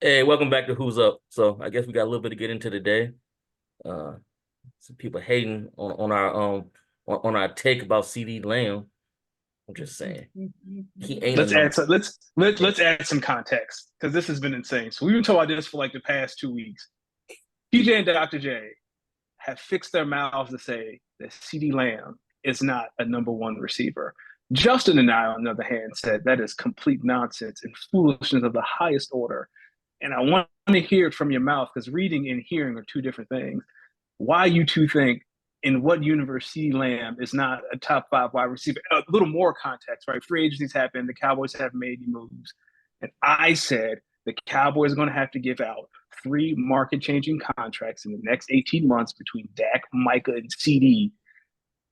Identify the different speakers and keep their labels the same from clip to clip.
Speaker 1: Hey, welcome back to Who's Up. So I guess we got a little bit to get into today. Uh, some people hating on our on our take about CD Lamb. I'm just saying he ain't a
Speaker 2: Let's
Speaker 1: number.
Speaker 2: add some let's add some context because this has been insane. So we've been talking about this for like the past 2 weeks. PJ and Dr. J have fixed their mouths to say that CeeDee Lamb is not a number one receiver. Justin and I, on the other hand, said that is complete nonsense and foolishness of the highest order. And I want to hear it from your mouth because reading and hearing are two different things. Why you two think in what universe CeeDee Lamb is not a top five wide receiver? A little more context, right? Free agencies happen. The Cowboys have made moves. And I said the Cowboys are going to have to give out three market changing contracts in the next 18 months between Dak, Micah, and CeeDee.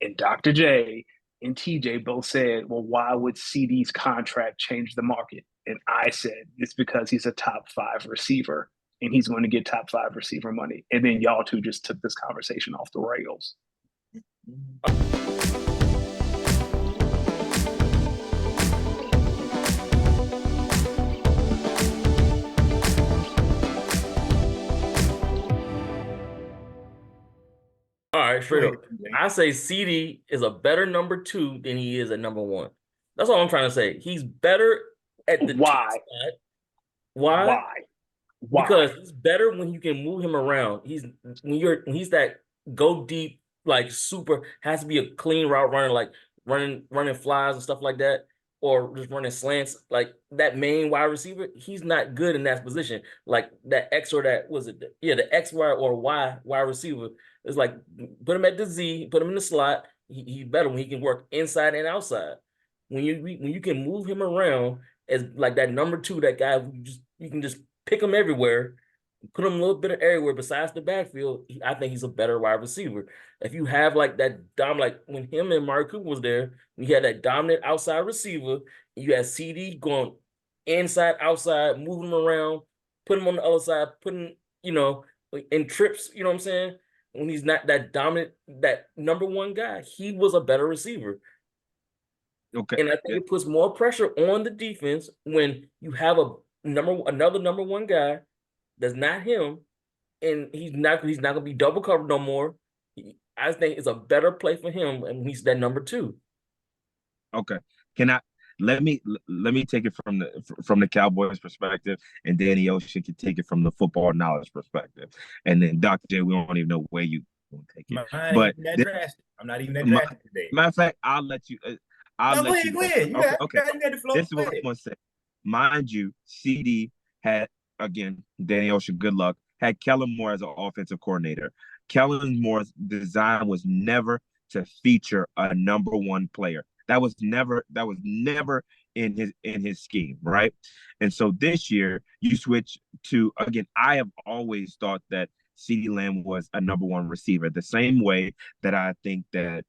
Speaker 2: And Dr. J and TJ both said, well, why would CeeDee's contract change the market? And I said, it's because he's a top five receiver and he's going to get top five receiver money. And then y'all two just took this conversation off the rails.
Speaker 1: All right,
Speaker 3: Go
Speaker 1: straight
Speaker 3: ahead,
Speaker 1: up.
Speaker 3: TJ.
Speaker 1: I say CD is a better number two than he is at number one. That's all I'm trying to say. He's better at the two
Speaker 2: Why?
Speaker 1: spot. Why?
Speaker 2: Why?
Speaker 1: Because
Speaker 2: Why?
Speaker 1: he's better when you can move him around. When he's that go deep, like super has to be a clean route runner, like running flies and stuff like that, or just running slants, like that main wide receiver. He's not good in that position. Like that X or that was it? Yeah, the X or Y wide receiver is like put him at the Z, put him in the slot. He's better when he can work inside and outside. When you can move him around as like that number two, that guy you can just pick him everywhere, put him a little bit of everywhere besides the backfield. I think he's a better wide receiver. If you have like that like when him and Mark Cooper was there, you had that dominant outside receiver. You had CD going inside, outside, moving him around, put him on the other side, putting in trips. You know what I'm saying? When he's not that dominant, that number one guy, he was a better receiver.
Speaker 3: Okay.
Speaker 1: And I think it puts more pressure on the defense when you have another number one guy that's not him, and he's not gonna be double covered no more. I think it's a better play for him, and he's that number two.
Speaker 3: Okay. Can I let me take it from the Cowboys perspective, and Danny Ocean can take it from the football knowledge perspective, and then Dr. J, we don't even know where you gonna take it.
Speaker 4: Mine
Speaker 3: But
Speaker 4: ain't even that drastic. I'm not even that
Speaker 3: my,
Speaker 4: drastic today.
Speaker 3: matter of fact, I'll let you. I'll
Speaker 4: No, go
Speaker 3: let you
Speaker 4: ahead, go
Speaker 3: go
Speaker 4: ahead.
Speaker 3: first. Okay. Okay.
Speaker 4: You got the flow.
Speaker 3: This is
Speaker 4: Go
Speaker 3: what I'm
Speaker 4: ahead.
Speaker 3: gonna say. Mind you, CD had again Danny Ocean. Good luck. Had Kellen Moore as an offensive coordinator. Kellen Moore's design was never to feature a number one player. That was never in his scheme, right? And so this year you switch to again. I have always thought that CeeDee Lamb was a number one receiver, the same way that I think that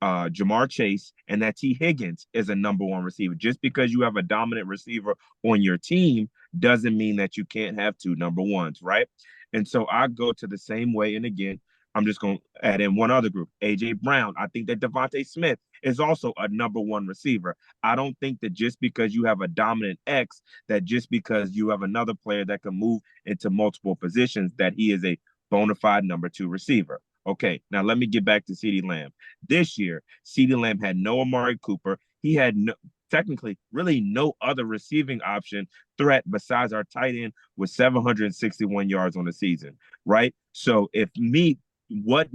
Speaker 3: Jamar Chase and that T. Higgins is a number one receiver. Just because you have a dominant receiver on your team doesn't mean that you can't have two number ones, right? And so I go to the same way. And again, I'm just going to add in one other group, AJ Brown. I think that Devontae Smith is also a number one receiver. I don't think that just because you have a dominant X, that just because you have another player that can move into multiple positions, that he is a bona fide number two receiver. Okay, now let me get back to CeeDee Lamb. This year, CeeDee Lamb had no Amari Cooper. He had technically really no other receiving option threat besides our tight end with 761 yards on the season, right? So if me, what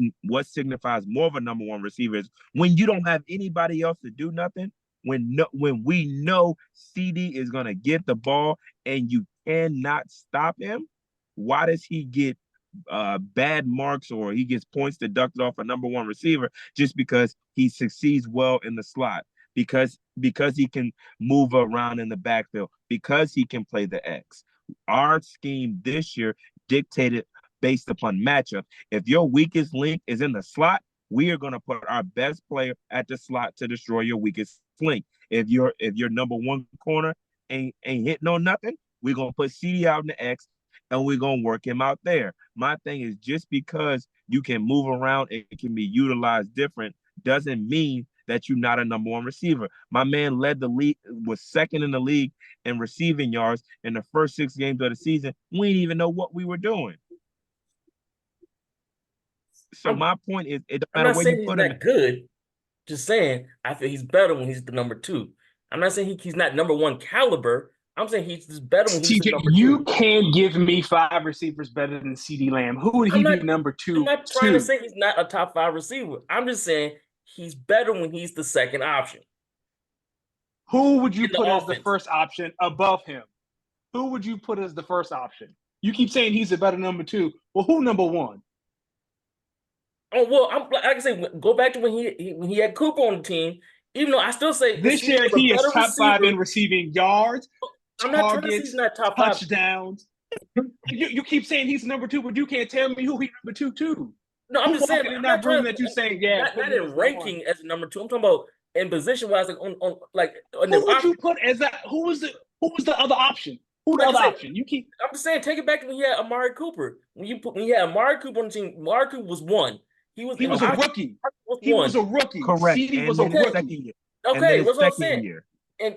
Speaker 3: signifies more of a number one receiver is when you don't have anybody else to do nothing, when we know CD is gonna get the ball and you cannot stop him, why does he get bad marks or he gets points deducted off a number one receiver just because he succeeds well in the slot, because he can move around in the backfield, because he can play the X. Our scheme this year dictated based upon matchup. If your weakest link is in the slot, we are going to put our best player at the slot to destroy your weakest link. If your number one corner ain't hitting on nothing, we're gonna put CD out in the X and we're gonna work him out there. My thing is just because you can move around and it can be utilized different doesn't mean that you're not a number one receiver. My man led the league, was second in the league in receiving yards in the first 6 games of the season. We didn't even know what we were doing. So my point is, it
Speaker 1: I'm
Speaker 3: don't matter
Speaker 1: not
Speaker 3: where
Speaker 1: saying
Speaker 3: you
Speaker 1: he's
Speaker 3: put
Speaker 1: not
Speaker 3: him.
Speaker 1: good. Just saying, I feel he's better when he's the number 2. I'm not saying he's not number 1 caliber. I'm saying he's just better when he's the
Speaker 2: TJ,
Speaker 1: number 2.
Speaker 2: you can't give me 5 receivers better than CeeDee Lamb. Who would he be number 2?
Speaker 1: I'm not trying to say he's not a top 5 receiver. I'm just saying he's better when he's the second option.
Speaker 2: Who would you put as the first option above him? Who would you put as the first option? You keep saying he's a better number 2. Well, who number 1?
Speaker 1: Oh well, I'm like I said, go back to when he had Cooper on the team. Even though I still say
Speaker 2: this year he is top 5 in receiving yards,
Speaker 1: I'm not trying to say he's not top 5
Speaker 2: touchdowns. You keep saying he's number 2, but you can't tell me who he's number 2 to.
Speaker 1: No, I'm just saying
Speaker 2: in that room that you're saying, yeah,
Speaker 1: not in ranking as number 2. I'm talking about in position wise, like on
Speaker 2: who would you put as that? Who was the other option? Who the other option? You keep.
Speaker 1: I'm just saying, take it back to when you had Amari Cooper. When you had Amari Cooper on the team, Amari Cooper was 1. He was
Speaker 2: a rookie. He was a rookie.
Speaker 3: Correct.
Speaker 2: CeeDee was a rookie.
Speaker 1: Okay, what's what I'm saying? And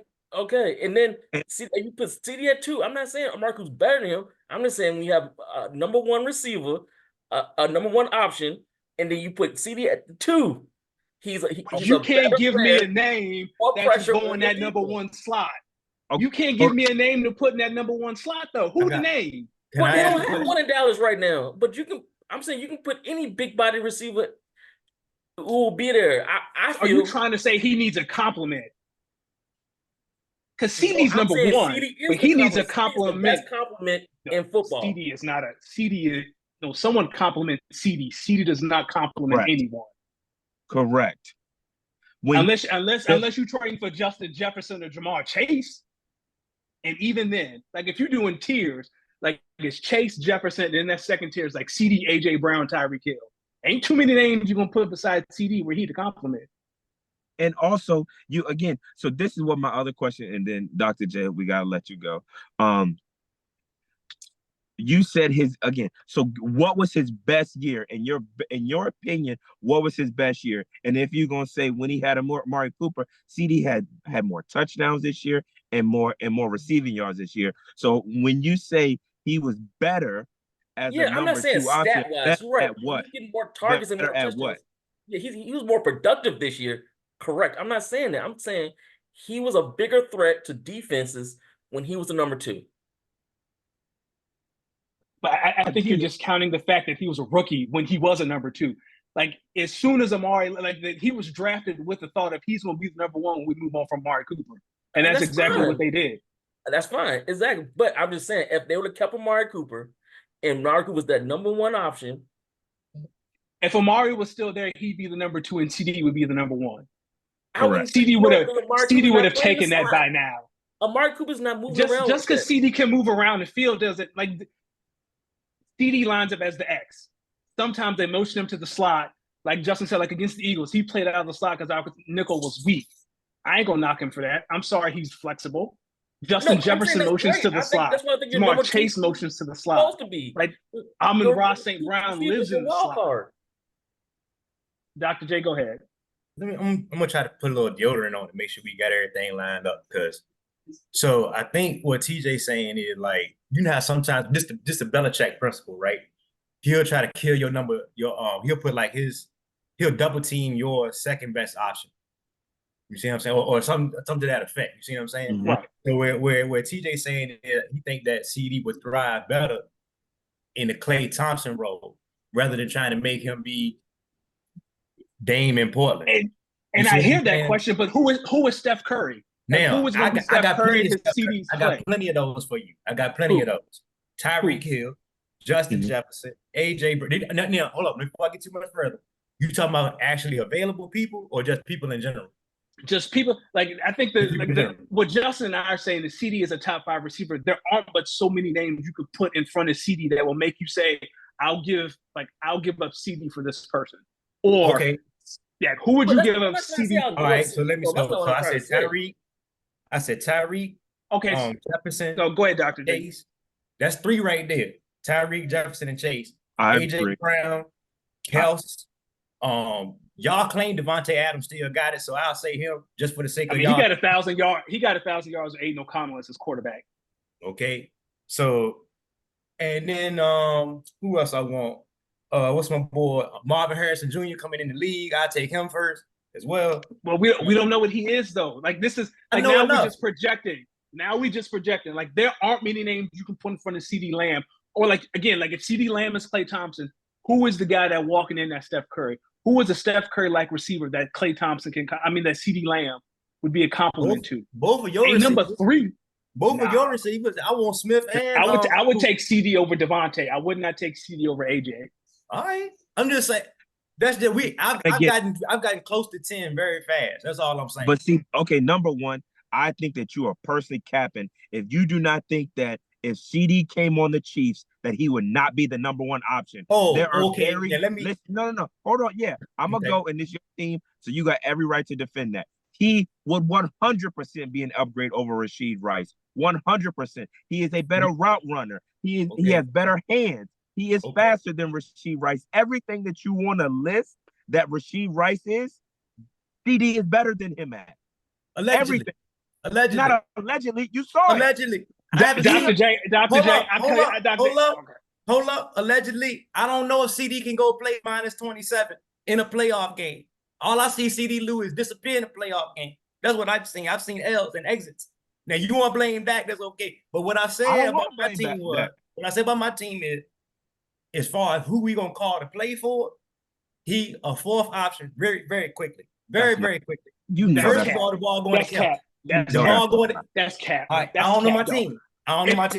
Speaker 1: then you put CeeDee at 2. I'm not saying Amari Cooper's better than him. I'm just saying we have a number 1 receiver, a number 1 option, and then you put CeeDee at 2.
Speaker 2: You can't give me a name that's going that number 1 slot. Okay. You can't give me a name to put in that number 1 slot though. Who the name?
Speaker 1: Well, they don't have one in Dallas right now, but you can. I'm saying you can put any big body receiver who will be there. I feel.
Speaker 2: Are you trying to say he needs a compliment? Because CeeDee's number 1, but he needs a compliment.
Speaker 1: Best compliment in football.
Speaker 2: CeeDee is not a CeeDee. Someone compliment CeeDee. CeeDee does not compliment anyone.
Speaker 3: Correct.
Speaker 2: Unless you're trading for Justin Jefferson or Jamar Chase, and even then, like if you're doing tiers, like it's Chase, Jefferson, and then that second tier is like CeeDee, AJ Brown, Tyreek Hill. Ain't too many names you're gonna put beside CeeDee where he to compliment.
Speaker 3: And also, so this is what my other question, and then Dr. J, we gotta let you go. You said so what was his best year in your opinion? What was his best year? And if you're gonna say when he had Amari Cooper, CeeDee had more touchdowns this year and more receiving yards this year. So when you say he was better as a number 2 option,
Speaker 1: right?
Speaker 3: At what?
Speaker 1: He's getting more targets and more touchdowns.
Speaker 3: At what?
Speaker 1: Yeah, he was more productive this year. Correct. I'm not saying that. I'm saying he was a bigger threat to defenses when he was the number 2.
Speaker 2: But I think you're discounting the fact that he was a rookie when he was a number 2. Like as soon as Amari, he was drafted with the thought of he's going to be the number 1 when we move on from Amari Cooper, and that's exactly what they did.
Speaker 1: That's fine, exactly. But I'm just saying, if they would have kept Amari Cooper, and Amari Cooper was that number 1 option,
Speaker 2: if Amari was still there, he'd be the number 2, and CeeDee would be the number 1.
Speaker 3: CeeDee
Speaker 2: would have taken that by now.
Speaker 1: Amari Cooper's not moving around.
Speaker 2: Just because CeeDee can move around the field doesn't like. CeeDee lines up as the X. Sometimes they motion him to the slot, like Justin said, like against the Eagles. He played out of the slot because our nickel was weak. I ain't gonna knock him for that. I'm sorry, he's flexible. Justin Jefferson motions to the slot. Jamar Chase motions to the slot.
Speaker 1: Supposed to be.
Speaker 2: Like Amon-Ra St. Brown lives in the slot. Dr. J, go ahead.
Speaker 4: I'm gonna try to put a little deodorant on to make sure we got everything lined up. So I think what TJ's saying is like, you know how sometimes just the Belichick principle, right? He'll try to kill your number, he'll put like he'll double team your second best option. You see what I'm saying? Or something to that effect. You see what I'm saying?
Speaker 2: Right.
Speaker 4: So where TJ's saying is he think that CeeDee would thrive better in the Klay Thompson role rather than trying to make him be Dame in Portland.
Speaker 2: And I hear that question, but who is Steph Curry?
Speaker 4: Now,
Speaker 2: I got
Speaker 4: plenty of those for you. I got plenty of those. Tyreek Hill, Justin Jefferson, AJ. Now, hold up. Before I get too much further, you talking about actually available people or just people in general?
Speaker 2: Just people. Like I think what Justin and I are saying is CeeDee is a top 5 receiver. There aren't but so many names you could put in front of CeeDee that will make you say, I'll give up CeeDee for this person. Or who would you give up CeeDee?
Speaker 4: All right, so let me start. So I said Tyreek. Okay. Jefferson.
Speaker 2: No, go ahead, Dr. J.
Speaker 4: That's 3 right there. Tyreek, Jefferson, and Chase.
Speaker 3: I
Speaker 4: AJ
Speaker 3: agree.
Speaker 4: Brown, Kels, Y'all claim Devontae Adams still got it, so I'll say him just for the sake
Speaker 2: I
Speaker 4: of
Speaker 2: mean,
Speaker 4: y'all.
Speaker 2: he got 1,000 yards. He got 1,000 yards with Aiden O'Connell as his quarterback.
Speaker 4: Okay, so and then who else I want? What's my boy Marvin Harrison Jr. coming in the league? I'll take him first as well.
Speaker 2: Well, we don't know what he is though. Like this is like now we're just projecting. Now we just projecting. Like there aren't many names you can put in front of CeeDee Lamb. Or like again, like if CeeDee Lamb is Klay Thompson, who is the guy that walking in that Steph Curry? Who is a Steph Curry like receiver that Klay Thompson can? I mean, that CeeDee Lamb would be a compliment to.
Speaker 4: Both of your
Speaker 2: number 3.
Speaker 4: Both of your receivers. I want Smith and
Speaker 2: I would take CeeDee over Devontae. I would not take CeeDee over AJ.
Speaker 4: All right, I'm just saying. That's the week. I've gotten close to 10 very fast. That's all I'm saying.
Speaker 3: But see, okay, number one, I think that you are personally capping if you do not think that if CeeDee came on the Chiefs, that he would not be the number one option.
Speaker 4: Oh,
Speaker 3: there are
Speaker 4: okay. Let me.
Speaker 3: No. Hold on. Yeah, I'm gonna go, and this is your team, so you got every right to defend that. He would 100% be an upgrade over Rashid Rice. 100%. He is a better route runner. He has better hands. He is faster than Rashid Rice. Everything that you want to list that Rashid Rice is, CeeDee is better than him at.
Speaker 4: Allegedly.
Speaker 3: Everything.
Speaker 4: Allegedly.
Speaker 3: Not allegedly. You saw it.
Speaker 4: Allegedly.
Speaker 2: Dr. J.
Speaker 4: Hold up. Allegedly, I don't know if CeeDee can go play -27 in a playoff game. All I see CeeDee Lewis disappear in a playoff game. That's what I've seen. I've seen L's and exits. Now you want to blame back? That's okay. But what I said about my team was, what I said about my team is, as far as who we gonna call to play for, he a fourth option very, very quickly. Very quickly.
Speaker 3: You know
Speaker 4: first of all, the ball going to cap.
Speaker 2: That's cap.
Speaker 4: I don't know my team.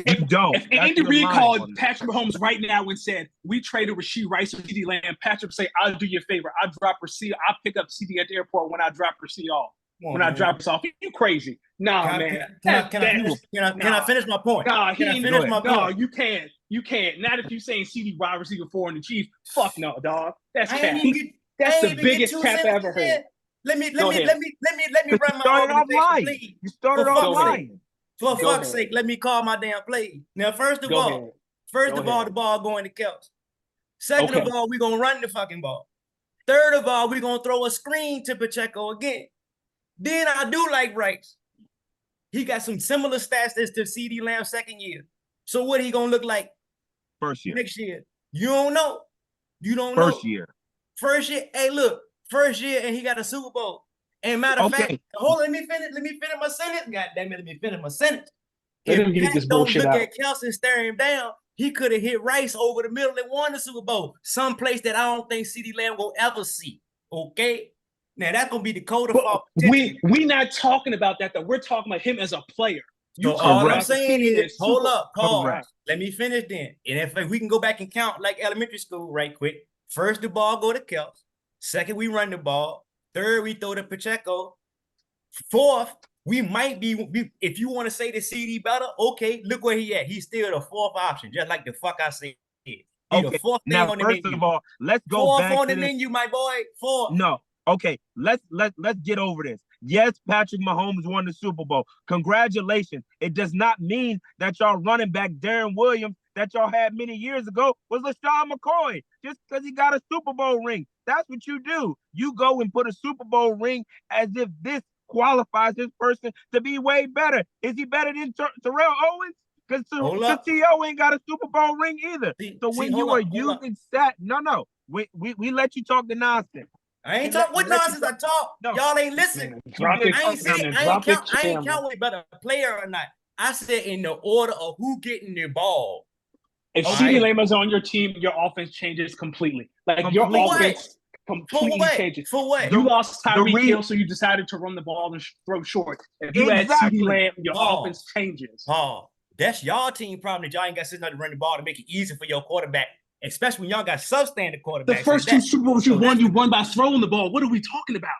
Speaker 3: You don't.
Speaker 2: If Andy Reid called Patrick Mahomes right now and said, we traded Rashid Rice and CeeDee Lamb, Patrick would say, I'll do you a favor. I'll drop Rashid. I'll pick up CeeDee at the airport when I drop Rashid off. When I drop us off. You crazy. Nah, man.
Speaker 4: Can I finish my point?
Speaker 2: Nah, you can't. You can't. Not if you're saying CeeDee wide receiver 4 in the Chiefs. Fuck no, dog. That's cap. That's the biggest cap I ever heard.
Speaker 4: Let me run my organization, please.
Speaker 3: You started off lying.
Speaker 4: For fuck's sake, let me call my damn play. Now, first of all, the ball going to Kels. Second of all, we're going to run the fucking ball. Third of all, we're going to throw a screen to Pacheco again. Then I do like Rice. He got some similar stats as to CeeDee Lamb second year. So what he going to look like
Speaker 3: first year?
Speaker 4: Next year? You don't know. You don't know.
Speaker 3: First year.
Speaker 4: Hey, look. First year, and he got a Super Bowl. And matter of fact, let me finish my sentence. God damn it, let me finish my sentence. If Pat don't look at Kelsey and stare him down, he could have hit Rice over the middle and won the Super Bowl. Someplace that I don't think CeeDee Lamb will ever see. Okay? Now, that's going to be the code of
Speaker 2: we not talking about that, though. We're talking about him as a player.
Speaker 4: So all I'm saying is, hold up, Carl. Let me finish then. And if we can go back and count like elementary school right quick. First, the ball go to Kels. Second, we run the ball. Third, we throw to Pacheco. Fourth, we might be, if you want to say the CeeDee better, okay, look where he at. He's still the fourth option, just like the fuck I said. He's the fourth thing on the menu.
Speaker 3: First of all, let's go
Speaker 4: fourth
Speaker 3: back
Speaker 4: on
Speaker 3: to
Speaker 4: the menu, my boy. Fourth.
Speaker 3: No. Okay, let's get over this. Yes, Patrick Mahomes won the Super Bowl. Congratulations. It does not mean that y'all running back Darren Williams that y'all had many years ago was LaShawn McCoy just because he got a Super Bowl ring. That's what you do. You go and put a Super Bowl ring as if this qualifies this person to be way better. Is he better than Terrell Owens? Because T.O. ain't got a Super Bowl ring either. Using stat, we let you talk the nonsense.
Speaker 4: I ain't talking what nonsense I talk. No. Y'all ain't listening. I ain't count whether a player or not. I said in the order of who getting the ball.
Speaker 2: If CeeDee Lamb is on your team, your offense changes completely. Your offense completely changes.
Speaker 4: For what?
Speaker 2: You lost Tyreek Hill, so you decided to run the ball and throw short. If you add CeeDee Lamb, your offense changes.
Speaker 4: That's y'all team problem that y'all ain't got sitting there to run the ball to make it easy for your quarterback, especially when y'all got substandard quarterbacks.
Speaker 2: The first two Super Bowls you won by throwing the ball. What are we talking about?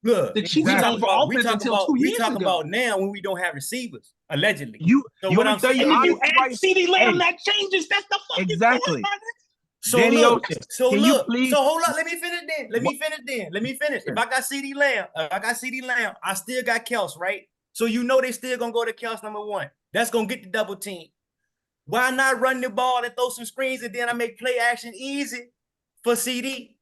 Speaker 4: Look,
Speaker 2: the Chiefs talking about offense until 2 years ago.
Speaker 4: We talking about now when we don't have receivers, allegedly.
Speaker 2: What I'm saying, if you add CeeDee Lamb, that changes. That's the fucking
Speaker 3: exactly.
Speaker 2: point.
Speaker 4: So look, hold up. Let me finish then. If I got CeeDee Lamb, I still got Kels, right? So you know they still gonna go to Kels number one. That's gonna get the double team. Why not run the ball and throw some screens and then I make play action easy for CeeDee?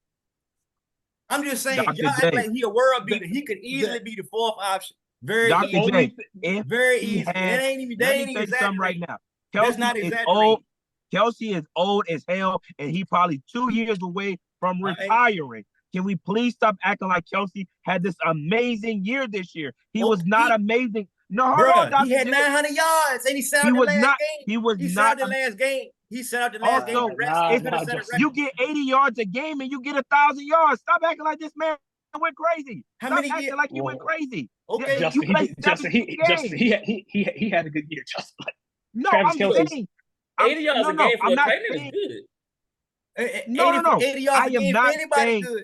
Speaker 4: I'm just saying,
Speaker 3: Dr.
Speaker 4: y'all act
Speaker 3: J,
Speaker 4: like he a world beater. He could easily be the fourth option. Very
Speaker 3: Dr.
Speaker 4: easy.
Speaker 3: J, if
Speaker 4: Very
Speaker 3: he
Speaker 4: easy.
Speaker 3: had,
Speaker 4: It ain't even, they
Speaker 3: let
Speaker 4: ain't
Speaker 3: me
Speaker 4: even
Speaker 3: tell you something right
Speaker 4: exaggerating.
Speaker 3: now.
Speaker 4: That's
Speaker 3: Kelsey
Speaker 4: not
Speaker 3: is
Speaker 4: exaggerating.
Speaker 3: old. Kelsey is old as hell, and he probably 2 years away from retiring. Can we please stop acting like Kelsey had this amazing year this year? He was not amazing. No, hold on, Dr.
Speaker 4: He had
Speaker 3: J.
Speaker 4: 900 yards, and he set
Speaker 3: He
Speaker 4: out the
Speaker 3: was
Speaker 4: last
Speaker 3: not.
Speaker 4: game.
Speaker 3: He was
Speaker 4: He set
Speaker 3: not.
Speaker 4: out the last game. He set out the last game.
Speaker 3: Also,
Speaker 4: The Redskins could have set a record.
Speaker 3: you get 80 yards a game and you get 1,000 yards. Stop acting like this man went crazy.
Speaker 4: How
Speaker 3: Stop
Speaker 4: many
Speaker 3: acting
Speaker 4: years?
Speaker 3: like you went crazy.
Speaker 4: Okay.
Speaker 3: You played
Speaker 2: Justin, he had a good year, Justin.
Speaker 3: No,
Speaker 2: Travis
Speaker 3: I'm
Speaker 2: Kelce's-
Speaker 3: saying
Speaker 1: 80 yards a game for
Speaker 3: I'm
Speaker 1: a
Speaker 3: not
Speaker 1: tight end
Speaker 3: saying,
Speaker 1: is good.
Speaker 3: No.
Speaker 4: 80 yards
Speaker 3: I
Speaker 4: a
Speaker 3: am
Speaker 4: game
Speaker 3: not
Speaker 4: for anybody
Speaker 3: saying
Speaker 4: good.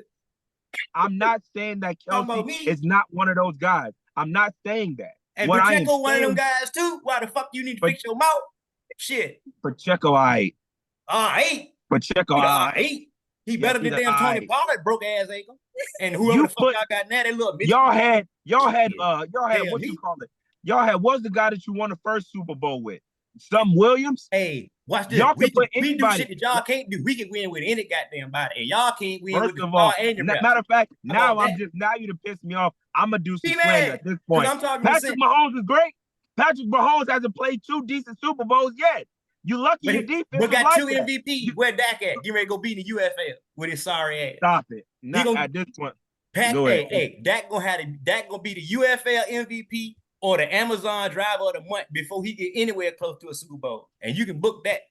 Speaker 3: I'm not saying that
Speaker 4: Talking about
Speaker 3: Kelsey
Speaker 4: me.
Speaker 3: is not one of those guys. I'm not saying that.
Speaker 4: And
Speaker 3: What I am
Speaker 4: Pacheco one of them
Speaker 3: saying,
Speaker 4: guys too. Why the fuck you need to fix your mouth? Shit.
Speaker 3: Pacheco, I Pacheco,
Speaker 4: He better than damn Tony Pollard, broke ass ankle. And whoever the fuck y'all got now, that little bitch.
Speaker 3: Y'all had
Speaker 4: Hell,
Speaker 3: what you call it? Y'all had what's the guy that you won the first Super Bowl with? Some Williams?
Speaker 4: Hey, watch this.
Speaker 3: Y'all can put
Speaker 4: We do
Speaker 3: anybody.
Speaker 4: shit that y'all can't do. We can win with any goddamn body. And y'all can't win
Speaker 3: First
Speaker 4: with
Speaker 3: of
Speaker 4: the
Speaker 3: all,
Speaker 4: and the reps.
Speaker 3: matter of fact, now
Speaker 4: about
Speaker 3: now you to piss me off. I'm gonna do some
Speaker 4: Be
Speaker 3: slander
Speaker 4: mad,
Speaker 3: at this
Speaker 4: 'cause
Speaker 3: point.
Speaker 4: I'm talking
Speaker 3: Patrick
Speaker 4: sense.
Speaker 3: Mahomes is great. Patrick Mahomes hasn't played 2 decent Super Bowls yet. You lucky your defense.
Speaker 4: But got
Speaker 3: like
Speaker 4: 2
Speaker 3: that.
Speaker 4: MVP. Where Dak at? Get ready to go beat the UFL with his sorry ass.
Speaker 3: Stop it. Not at this point. Go ahead.
Speaker 4: Hey, Dak gonna be the UFL MVP or the Amazon driver of the month before he get anywhere close to a Super Bowl. And you can book that.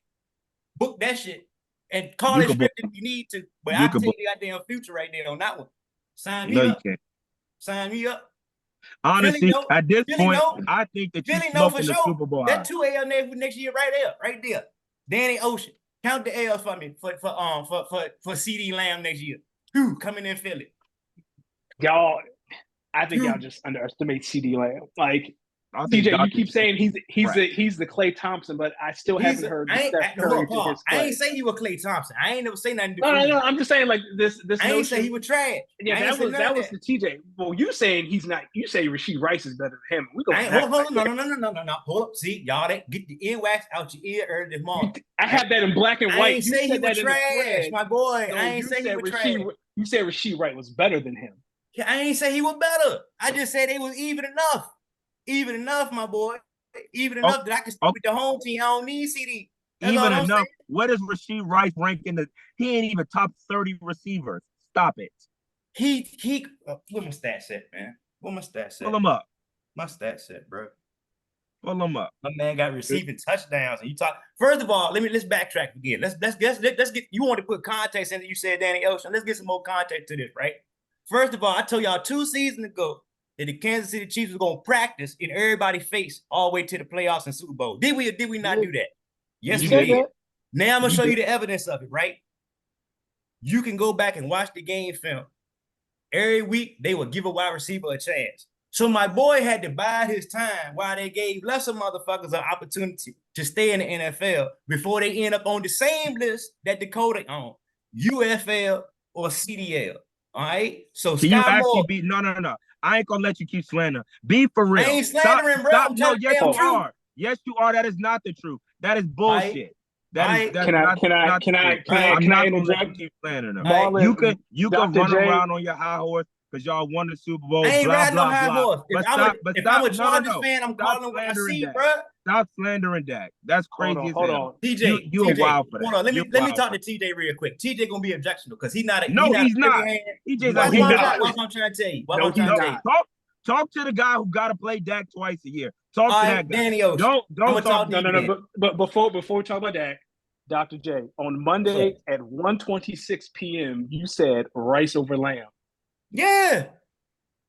Speaker 4: Book that shit. And call it script if you need to. But I can take the goddamn future right there on that one. Sign me up.
Speaker 3: No, you can't.
Speaker 4: Sign me up.
Speaker 3: Honestly, at this point, I think that you're smoking the
Speaker 4: sure.
Speaker 3: Super Bowl.
Speaker 4: That 2 L next year right there. Danny Ocean. Count the L's for me for CeeDee Lamb next year. 2 coming in Philly.
Speaker 2: Y'all, I think y'all just underestimate CeeDee Lamb. Like TJ, you keep saying he's the Clay Thompson, but I still haven't heard the Steph Curry to his play.
Speaker 4: I ain't say he was Clay Thompson. I ain't never say nothing.
Speaker 2: No. I'm just saying like this.
Speaker 4: I ain't say he was trash.
Speaker 2: Yeah, that was the TJ. Well, you saying he's not. You say Rashee Rice is better than him. We go.
Speaker 4: Hold on. No. Hold up. See, y'all that get the earwax out your ear early this morning.
Speaker 2: I have that in black and white.
Speaker 4: I ain't say he was trash, my boy. I ain't say he was trash.
Speaker 2: You said Rashee Rice was better than him.
Speaker 4: Yeah, I ain't say he was better. I just said they was even enough. Even enough, my boy. Even enough that I can stick with the home team. I don't need CeeDee.
Speaker 3: Even enough. What is Rashee Rice rank in the? He ain't even top 30 receivers. Stop it.
Speaker 4: What my stat set, man? What my stat set?
Speaker 3: Pull him up.
Speaker 4: My stat set, bro.
Speaker 3: Pull him up.
Speaker 4: My man got receiving touchdowns, and you talk. First of all, let's backtrack again. Let's get. You want to put context in it. You said Danny Ocean. Let's get some more context to this, right? First of all, I told y'all 2 seasons ago that the Kansas City Chiefs was gonna practice in everybody's face all the way to the playoffs and Super Bowl. Did we or did we not do that? Yes, we did. Now I'm gonna show you the evidence of it, right? You can go back and watch the game film. Every week they would give a wide receiver a chance. So my boy had to bide his time while they gave lesser motherfuckers an opportunity to stay in the NFL before they end up on the same list that Dakota on, UFL or CDL. All right. So
Speaker 3: can you actually be no. I ain't gonna let you keep slandering. Be for real.
Speaker 4: I ain't slandering, bro.
Speaker 3: No, yes you are. Yes, you are. That is not the truth. That is bullshit. Can
Speaker 2: I interject?
Speaker 3: Keep slandering. You can run around on your high horse because y'all won the Super Bowl.
Speaker 4: I ain't
Speaker 3: blah,
Speaker 4: riding
Speaker 3: blah,
Speaker 4: no high
Speaker 3: blah.
Speaker 4: horse. If I'm a Chargers fan, I'm calling them what I see, bro.
Speaker 3: Stop slandering Dak. That's crazy.
Speaker 2: Hold on.
Speaker 4: TJ,
Speaker 3: you a wild for that.
Speaker 4: Hold on. Let me talk to TJ real quick. TJ gonna be objectionable because he's not.
Speaker 3: He's not. TJ's
Speaker 4: what
Speaker 3: not.
Speaker 4: I'm trying to tell you.
Speaker 3: Talk to the guy who got to play Dak twice a year. Talk to that guy.
Speaker 4: Danny Ocean.
Speaker 3: Don't talk.
Speaker 2: No. But before we talk about Dak, Dr. J, on Monday at 1:26 p.m., you said Rice over Lamb.
Speaker 4: Yeah.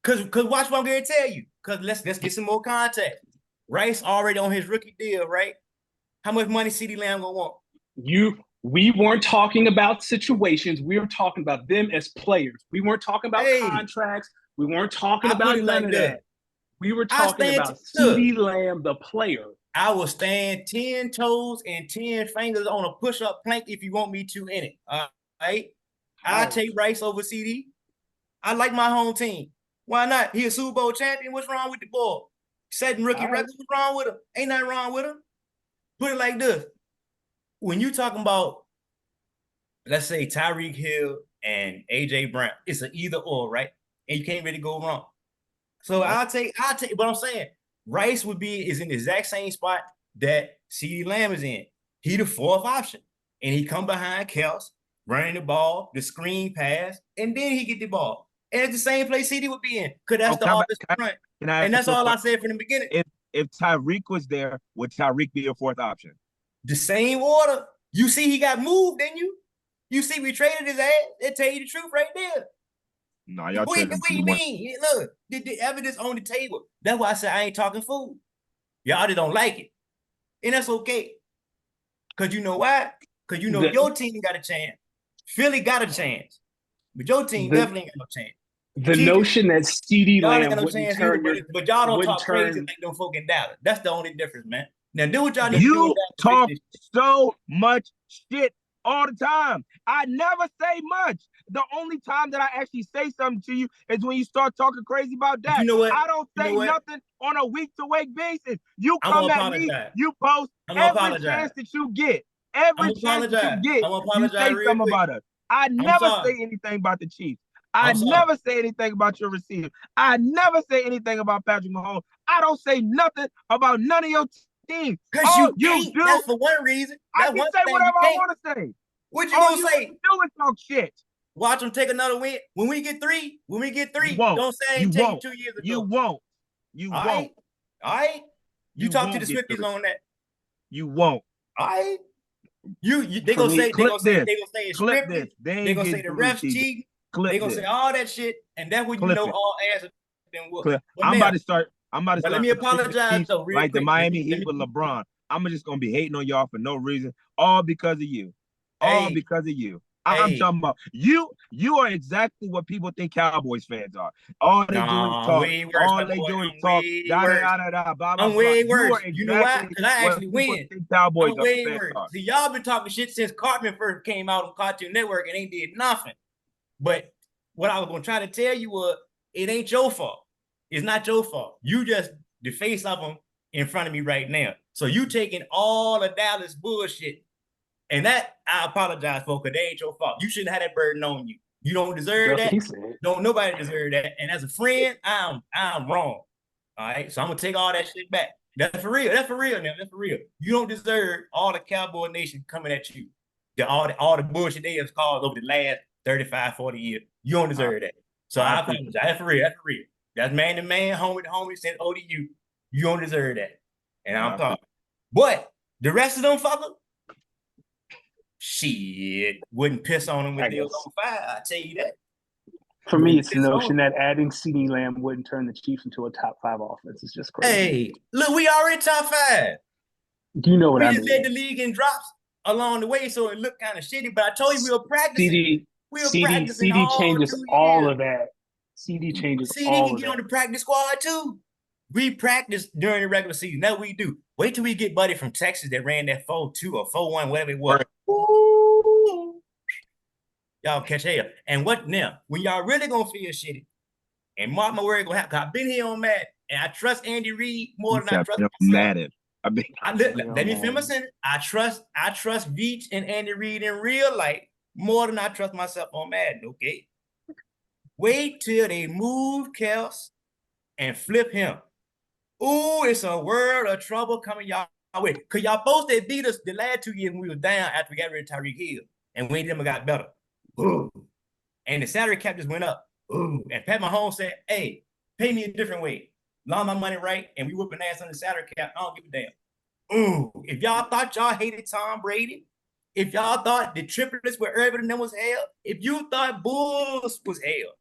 Speaker 4: Cause watch what I'm gonna tell you. Cause let's get some more context. Rice already on his rookie deal, right? How much money CeeDee Lamb gonna want?
Speaker 2: We weren't talking about situations. We were talking about them as players. We weren't talking about contracts. We weren't talking about none of that. We were talking about CeeDee Lamb, the player.
Speaker 4: I will stand 10 toes and 10 fingers on a push-up plank if you want me to in it. All right? I'll take Rice over CeeDee. I like my home team. Why not? He a Super Bowl champion. What's wrong with the boy? Setting rookie records. What's wrong with him? Ain't nothing wrong with him. Put it like this. When you talking about, let's say, Tyreek Hill and AJ Brown. It's an either or, right? And you can't really go wrong. So I'll take what I'm saying. Rice is in the exact same spot that CeeDee Lamb is in. He the fourth option. And he come behind Kels, running the ball, the screen pass, and then he get the ball. And it's the same place CeeDee would be in, because that's the offensive front. And that's all I said from the beginning.
Speaker 3: If Tyreek was there, would Tyreek be your fourth option?
Speaker 4: The same order. You see he got moved, didn't you? You see we traded his ass. They tell you the truth right there.
Speaker 3: No, y'all
Speaker 4: What do you mean? Look, the evidence on the table. That's why I said I ain't talking fool. Y'all just don't like it. And that's okay. Because you know why? Because you know your team got a chance. Philly got a chance. But your team definitely ain't got no chance.
Speaker 2: The notion that CeeDee Lamb wouldn't turn
Speaker 4: either, but y'all don't talk crazy like them folk in Dallas. That's the only difference, man. Now do what y'all need to do.
Speaker 3: You talk so much shit all the time. I never say much. The only time that I actually say something to you is when you start talking crazy about that.
Speaker 4: You know what?
Speaker 3: I don't say nothing on a week-to-week basis. You come at me, you post every chance that you get. Every chance that you get, you say something about us. I never say anything about the Chiefs. I never say anything about your receiver. I never say anything about Patrick Mahomes. I don't say nothing about none of your teams.
Speaker 4: Because you do. That's for one reason.
Speaker 3: I can say whatever I want to say.
Speaker 4: What you gonna say?
Speaker 3: Do is talk shit.
Speaker 4: Watch them take another win. When we get three, don't say I ain't taking 2 years ago.
Speaker 3: You won't.
Speaker 4: All right. You talk to the Swifties on that.
Speaker 3: You won't.
Speaker 4: All right. They gonna say it's scripted. They gonna say the refs cheating. They gonna say all that shit, and that's when you know all ass have been whooped.
Speaker 3: I'm about to start.
Speaker 4: Let me apologize though, real
Speaker 3: like
Speaker 4: quick.
Speaker 3: The Miami Heat with LeBron. I'm just gonna be hating on y'all for no reason, all because of you. All because of you. I'm talking about you. You are exactly what people think Cowboys fans are. All they do is talk. All they do is talk.
Speaker 4: I'm way worse. You know why? Because I actually win.
Speaker 3: Cowboys
Speaker 4: I'm way worse. See, y'all been talking shit since Cartman first came out on Cartoon Network and ain't did nothing. But what I was gonna try to tell you was, it ain't your fault. It's not your fault. You just the face of them in front of me right now. So you taking all the Dallas bullshit. And that I apologize for, because they ain't your fault. You shouldn't have that burden on you. You don't deserve that. Don't nobody deserve that. And as a friend, I'm wrong. All right. So I'm gonna take all that shit back. That's for real. That's for real now. That's for real. You don't deserve all the Cowboy Nation coming at you. All the bullshit they have caused over the last 35, 40 years. You don't deserve that. So I apologize. That's for real. That's for real. That's man to man, homie to homie, since ODU. You don't deserve that. And I'm talking. But the rest of them fuckers, shit, wouldn't piss on them if they was on fire. I tell you that.
Speaker 2: For me, it's the notion that adding CeeDee Lamb wouldn't turn the Chiefs into a top 5 offense. It's just crazy.
Speaker 4: Hey, look, we already top 5.
Speaker 2: Do you know what I mean?
Speaker 4: We just led the league in drops along the way, so it looked kind of shitty. But I told you we were practicing.
Speaker 2: CeeDee changes all of that. CeeDee changes all of that. CeeDee can get on the practice squad too. We practice during the regular season. That we do. Wait till we get Buddy from Texas that ran that 4-2 or 4-1, whatever it was. Ooh. Y'all catch hell. And what now? When y'all really gonna feel shitty, and mark my word, gonna happen. I've been here on Madden, and I trust Andy Reid more than I trust
Speaker 3: Madden.
Speaker 4: Let me finish my sentence. I trust Veach and Andy Reid in real life more than I trust myself on Madden. Okay. Wait till they move Kels and flip him. Ooh, it's a world of trouble coming y'all way. Because y'all supposed to beat us the last 2 years when we were down after we got rid of Tyreek Hill. And we never got better. Ooh. And the salary cap just went up. Ooh. And Pat Mahomes said, hey, pay me a different way. Loan my money right, and we whooping ass on the salary cap. I don't give a damn. Ooh. If y'all thought y'all hated Tom Brady, if y'all thought the triplets were Irvin and them was hell, if you thought Bulls was hell,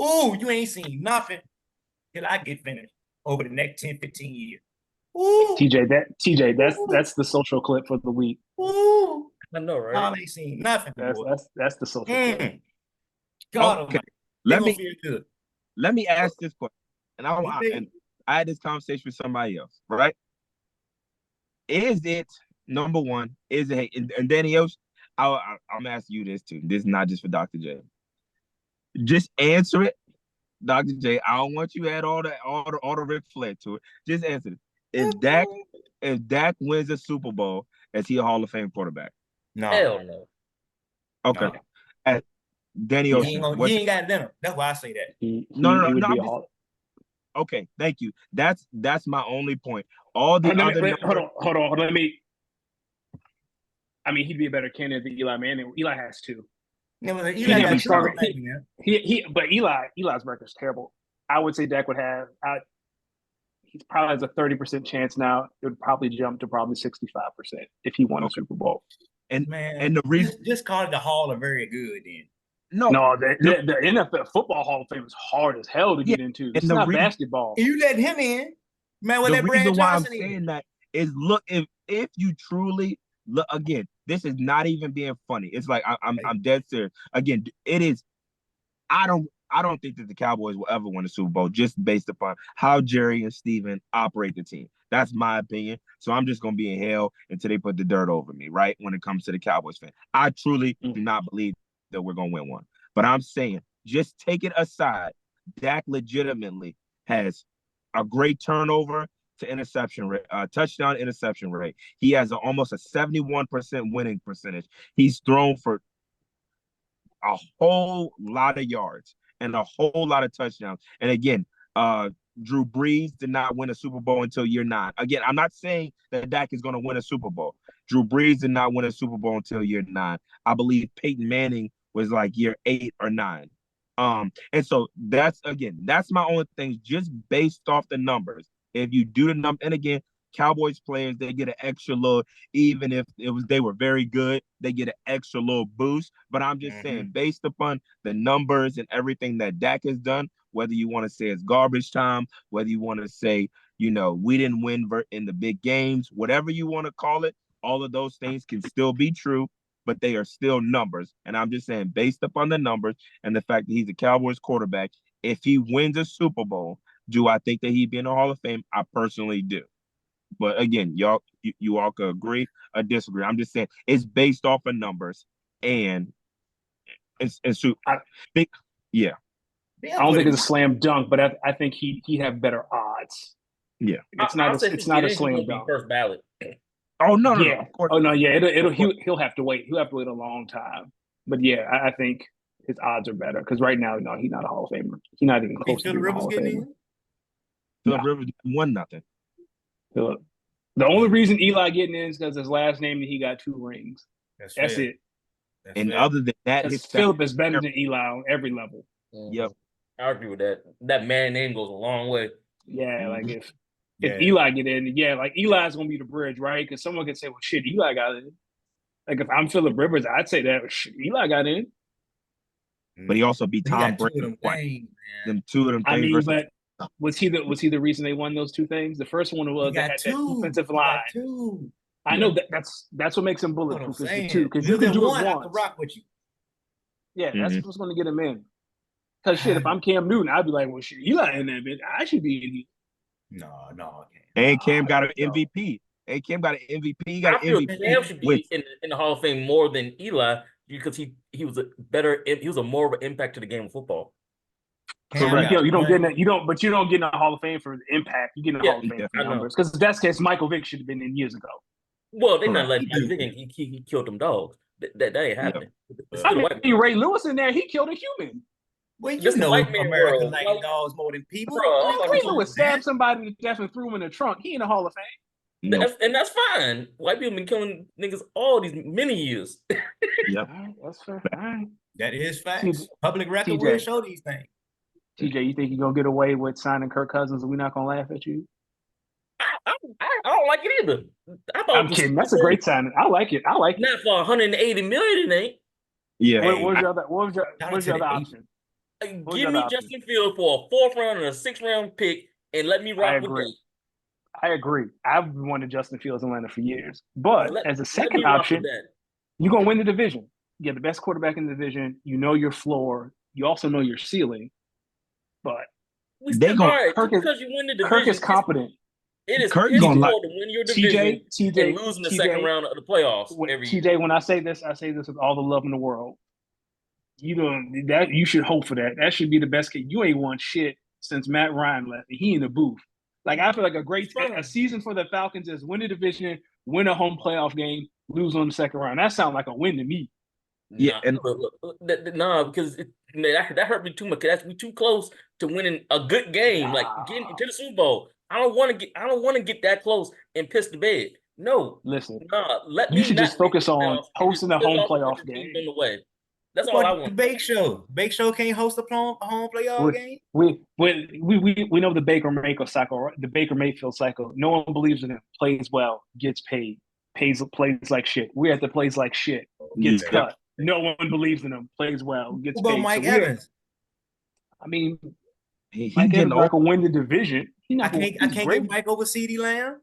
Speaker 4: ooh, you ain't seen nothing till I get finished over the next 10, 15 years. Ooh.
Speaker 2: TJ, that's the social clip for the week.
Speaker 4: Ooh.
Speaker 1: I know, right?
Speaker 4: Y'all ain't seen nothing.
Speaker 2: That's the social clip.
Speaker 4: God,
Speaker 3: okay. Let me ask this question. And I had this conversation with somebody else, right? Is it number one? Is it and Danny Ocean? I'm asking you this too. This is not just for Dr. J. Just answer it, Dr. J. I don't want you to add all the Ric Flair to it. Just answer it. If Dak wins a Super Bowl, is he a Hall of Fame quarterback?
Speaker 4: No.
Speaker 1: Hell no.
Speaker 3: Okay.
Speaker 4: No.
Speaker 3: Danny
Speaker 2: Yeah.
Speaker 3: Ocean.
Speaker 4: He ain't got it in him. That's why I say that.
Speaker 2: He
Speaker 3: No.
Speaker 2: would be
Speaker 3: I'm
Speaker 2: a
Speaker 3: just,
Speaker 2: Hall.
Speaker 3: okay, thank you. That's my only point. All the other
Speaker 2: Hold on. I mean, he'd be a better candidate than Eli Manning. Eli has two.
Speaker 4: Yeah, but
Speaker 2: He
Speaker 4: Eli
Speaker 2: never
Speaker 4: got
Speaker 2: started.
Speaker 4: started.
Speaker 2: But Eli's record's terrible. I would say Dak would have. He probably has a 30% chance now. It would probably jump to probably 65% if he won a Super Bowl.
Speaker 3: And
Speaker 4: Man,
Speaker 3: the reason
Speaker 4: just call it the Hall of Very Good then.
Speaker 3: no,
Speaker 2: the NFL Football Hall of Fame is hard as hell to get into. It's not basketball.
Speaker 4: And you let him in, man. With
Speaker 3: the
Speaker 4: that
Speaker 3: reason
Speaker 4: Brad
Speaker 3: why I'm
Speaker 4: Johnson
Speaker 3: saying that is look, if you truly look again, this is not even being funny. It's like I'm dead serious. Again, it is. I don't think that the Cowboys will ever win a Super Bowl just based upon how Jerry and Steven operate the team. That's my opinion. So I'm just gonna be in hell until they put the dirt over me, right? When it comes to the Cowboys fan. I truly do not believe that we're gonna win one. But I'm saying, just take it aside. Dak legitimately has a great turnover to interception rate, touchdown interception rate. He has almost a 71% winning percentage. He's thrown for a whole lot of yards and a whole lot of touchdowns. And again, Drew Brees did not win a Super Bowl until year 9. Again, I'm not saying that Dak is going to win a Super Bowl. Drew Brees did not win a Super Bowl until year 9. I believe Peyton Manning was like year 8 or 9. And so that's my only thing, just based off the numbers. If you do the number, and again, Cowboys players, they get an extra little, even if they were very good, they get an extra little boost. But I'm just saying, based upon the numbers and everything that Dak has done, whether you want to say it's garbage time, whether you want to say, we didn't win in the big games, whatever you want to call it, all of those things can still be true, but they are still numbers. And I'm just saying, based upon the numbers and the fact that he's a Cowboys quarterback, if he wins a Super Bowl, do I think that he'd be in the Hall of Fame? I personally do. But again, you all could agree or disagree. I'm just saying it's based off of numbers, and I think, yeah.
Speaker 2: I don't think it's a slam dunk, but I think he'd have better odds.
Speaker 3: Yeah,
Speaker 2: it's not a slam dunk.
Speaker 1: First ballot.
Speaker 3: Oh no,
Speaker 2: yeah.
Speaker 3: Of course.
Speaker 2: Oh no, yeah. He'll have to wait. He'll have to wait a long time. But yeah, I think his odds are better because right now, no, he's not a Hall of Famer. He's not even close to being a Hall of Famer.
Speaker 3: Philip Rivers won nothing.
Speaker 2: The only reason Eli getting in is because his last name and he got 2 rings. That's it.
Speaker 3: And other than that,
Speaker 2: Philip is better than Eli on every level.
Speaker 3: Yep.
Speaker 1: I agree with that. That man name goes a long way.
Speaker 2: Yeah, like if Eli get in, like Eli's gonna be the bridge, right? Because someone could say, "Well, shit, Eli got in." Like if I'm Philip Rivers, I'd say that Eli got in.
Speaker 3: But he also beat Tom Brady. Them two of them things.
Speaker 2: I mean, but was he the reason they won those 2 things? The first one was they had that defensive line. I know that's what makes him bulletproof. Is the 2 because you can do it once. I can rock with you. Yeah, that's what's going to get him in. Because shit, if I'm Cam Newton, I'd be like, well, shit, Eli in there, bitch. I should be in here.
Speaker 4: No.
Speaker 3: And Cam got an MVP. And Cam got an MVP. He got an MVP.
Speaker 1: Cam should be in the Hall of Fame more than Eli because he was a more of an impact to the game of football.
Speaker 2: Correct. You don't get in the Hall of Fame for the impact. You get in the Hall of Fame for numbers. Because if that's the case, Michael Vick should have been in years ago.
Speaker 1: Well, they're not letting Michael Vick in. He killed them dogs. That ain't happening.
Speaker 2: I mean, Ray Lewis in there, he killed a human.
Speaker 4: Well, you know America like dogs more than people.
Speaker 2: Ray Lewis stabbed somebody to death and threw him in the trunk. He in the Hall of Fame.
Speaker 1: And that's fine. White people been killing niggas all these many years.
Speaker 3: Yep.
Speaker 2: That's fair. All right.
Speaker 4: That is facts. Public record will show these things.
Speaker 2: TJ, you think you're gonna get away with signing Kirk Cousins and we're not gonna laugh at you?
Speaker 1: I don't like it either.
Speaker 2: I'm kidding. That's a great signing. I like it.
Speaker 1: Not for 180 million, it ain't.
Speaker 3: Yeah.
Speaker 2: What was your other option?
Speaker 1: Give me Justin Fields for a 4th round and a 6th round pick and let me rock with that.
Speaker 2: I agree. I've wanted Justin Fields in Atlanta for years. But as a second option, you're going to win the division. You get the best quarterback in the division. You know your floor. You also know your ceiling. But
Speaker 1: because you win the division.
Speaker 2: Kirk is competent.
Speaker 1: It is piss poor to win your division
Speaker 2: TJ,
Speaker 1: and lose in the second round of the playoffs every year.
Speaker 2: TJ, when I say this with all the love in the world. You should hope for that. That should be the best case. You ain't won shit since Matt Ryan left. He in the booth. Like I feel like a season for the Falcons is win the division, win a home playoff game, lose on the second round. That sounds like a win to me.
Speaker 3: Yeah,
Speaker 1: Nah,
Speaker 3: and
Speaker 1: nah, because that hurt me too much. 'Cause that's we too close to winning a good game, like getting
Speaker 2: Nah.
Speaker 1: to the Super Bowl. I don't want to get that close and piss the bed. No,
Speaker 2: Listen,
Speaker 1: nah, let
Speaker 2: you
Speaker 1: me
Speaker 2: should
Speaker 1: not
Speaker 2: just
Speaker 1: make
Speaker 2: focus
Speaker 1: the
Speaker 2: on
Speaker 1: playoffs and just
Speaker 2: hosting a
Speaker 1: piss
Speaker 2: home
Speaker 1: off a bunch
Speaker 2: playoff
Speaker 1: of teams
Speaker 2: game.
Speaker 1: on the way. That's all I
Speaker 4: What the
Speaker 1: want.
Speaker 4: Bake Show? Bake Show can't host a home playoff
Speaker 2: We
Speaker 4: game.
Speaker 2: we know the Baker Mayfield cycle, right? The Baker Mayfield cycle. No one believes in him. Plays well, gets paid, plays like shit. We're at the plays like shit, gets
Speaker 3: yeah,
Speaker 2: cut. No one believes in him. Plays well,
Speaker 4: Who
Speaker 2: gets
Speaker 4: about
Speaker 2: paid.
Speaker 4: Mike
Speaker 2: So we're,
Speaker 4: Evans?
Speaker 2: I mean,
Speaker 3: he
Speaker 2: Mike
Speaker 3: getting
Speaker 2: Evans not
Speaker 3: old.
Speaker 2: gonna win the division. He's
Speaker 4: I
Speaker 2: not gonna.
Speaker 4: can't
Speaker 2: He's great.
Speaker 4: get Mike over CeeDee Lamb.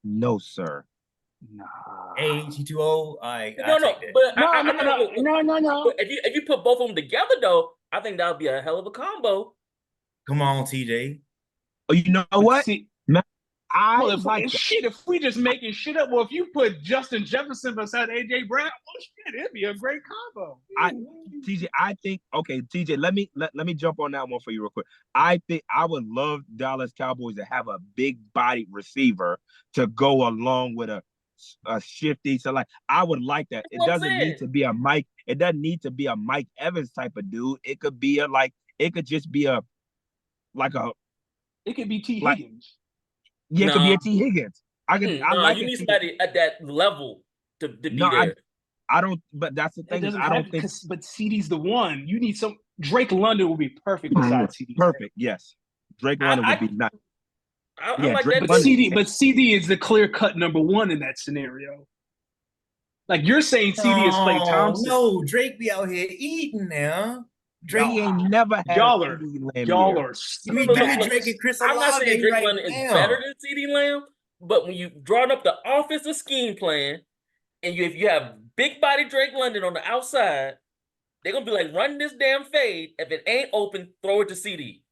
Speaker 3: No, sir.
Speaker 2: Nah.
Speaker 4: Age, he too old. I
Speaker 1: No,
Speaker 4: take that.
Speaker 1: but
Speaker 2: No,
Speaker 1: I'm
Speaker 2: no,
Speaker 1: not.
Speaker 2: no.
Speaker 1: But if you put both of them together, though, I think that would be a hell of a combo.
Speaker 4: Come on, TJ.
Speaker 3: Oh, you know
Speaker 2: But
Speaker 3: what?
Speaker 2: see,
Speaker 3: I
Speaker 2: well, if
Speaker 3: like
Speaker 2: we,
Speaker 3: that.
Speaker 2: shit, if we just making shit up, well, if you put Justin Jefferson beside AJ Brown, well, shit, it'd be a great combo.
Speaker 3: TJ, I think okay, TJ, let me jump on that one for you real quick. I think I would love Dallas Cowboys to have a big bodied receiver to go along with a shifty. So like I would like that.
Speaker 1: That's
Speaker 3: It
Speaker 1: what I'm
Speaker 3: doesn't need
Speaker 1: saying.
Speaker 3: to be a Mike, it doesn't need to be a Mike Evans type of dude. It could be it could just be a like a
Speaker 2: It could be T.
Speaker 3: like
Speaker 2: Higgins.
Speaker 3: yeah, it could be a
Speaker 1: Nah,
Speaker 3: T. Higgins. I
Speaker 1: nah,
Speaker 3: like
Speaker 1: you
Speaker 3: a
Speaker 1: need
Speaker 3: T.
Speaker 1: somebody at that level to be
Speaker 3: No,
Speaker 1: there.
Speaker 3: I don't. But that's the
Speaker 2: It
Speaker 3: thing is
Speaker 2: doesn't
Speaker 3: I
Speaker 2: have
Speaker 3: don't think
Speaker 2: but CD's the one. You need some. Drake London will be perfect beside CD.
Speaker 3: perfect. Yes, Drake London would be nice.
Speaker 1: I
Speaker 3: Yeah,
Speaker 1: like
Speaker 3: Drake
Speaker 1: that
Speaker 2: But
Speaker 3: London.
Speaker 1: too.
Speaker 2: CD is the clear cut number one in that scenario. Like you're saying, CD is Klay
Speaker 4: Oh
Speaker 2: Thompson.
Speaker 4: no, Drake be out here eating now. Drake,
Speaker 3: He ain't never had
Speaker 2: Y'all
Speaker 3: a
Speaker 2: are
Speaker 3: CD Lamb
Speaker 2: y'all
Speaker 3: year.
Speaker 2: are.
Speaker 4: give me Drake and Chris
Speaker 1: I'm not saying
Speaker 4: Olave
Speaker 1: Drake
Speaker 4: right
Speaker 1: London is better
Speaker 4: now.
Speaker 1: than CeeDee Lamb, but when you drawing up the offensive scheme plan, and if you have big body Drake London on the outside, they're gonna be like, run this damn fade. If it ain't open, throw it to CD.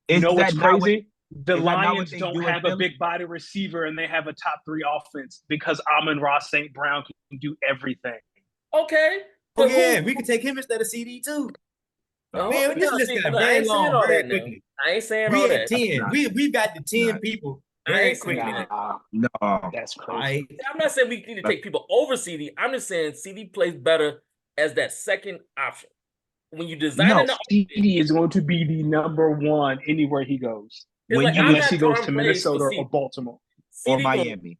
Speaker 2: You
Speaker 3: Is
Speaker 2: know what's
Speaker 3: that not what?
Speaker 2: crazy? The
Speaker 3: is that not what
Speaker 2: Lions
Speaker 3: they
Speaker 2: don't
Speaker 3: do in
Speaker 2: have a
Speaker 3: Philly?
Speaker 2: big body receiver, and they have a top 3 offense because Amon-Ra St. Brown can do everything.
Speaker 1: Okay.
Speaker 4: Oh
Speaker 1: But
Speaker 4: yeah,
Speaker 1: who?
Speaker 4: we could take him instead of CD too.
Speaker 1: Oh,
Speaker 4: Man, this
Speaker 1: no,
Speaker 4: list
Speaker 1: see,
Speaker 4: got
Speaker 1: look, I
Speaker 4: very
Speaker 1: ain't saying
Speaker 4: long
Speaker 1: all
Speaker 4: very
Speaker 1: that now.
Speaker 4: quickly.
Speaker 1: I ain't saying
Speaker 4: We
Speaker 1: all
Speaker 4: at
Speaker 1: that.
Speaker 4: 10.
Speaker 3: not-
Speaker 4: We've got the 10
Speaker 3: not.
Speaker 4: people
Speaker 1: I
Speaker 4: very
Speaker 1: ain't saying
Speaker 4: quickly
Speaker 1: that.
Speaker 4: now.
Speaker 3: No,
Speaker 2: That's
Speaker 4: All
Speaker 2: crazy.
Speaker 4: right.
Speaker 1: I'm not saying we need to take people over CD. I'm just saying CD plays better as that second option. When you design
Speaker 3: no.
Speaker 1: an offense,
Speaker 2: CD is going to be the number one anywhere he goes,
Speaker 1: it's
Speaker 3: When
Speaker 1: like
Speaker 3: you
Speaker 1: I'm
Speaker 2: unless
Speaker 1: not
Speaker 2: he goes
Speaker 1: drawing
Speaker 2: to
Speaker 1: plays for
Speaker 2: Minnesota
Speaker 1: CD.
Speaker 2: or Baltimore.
Speaker 3: or
Speaker 1: CD gonna,
Speaker 3: Miami.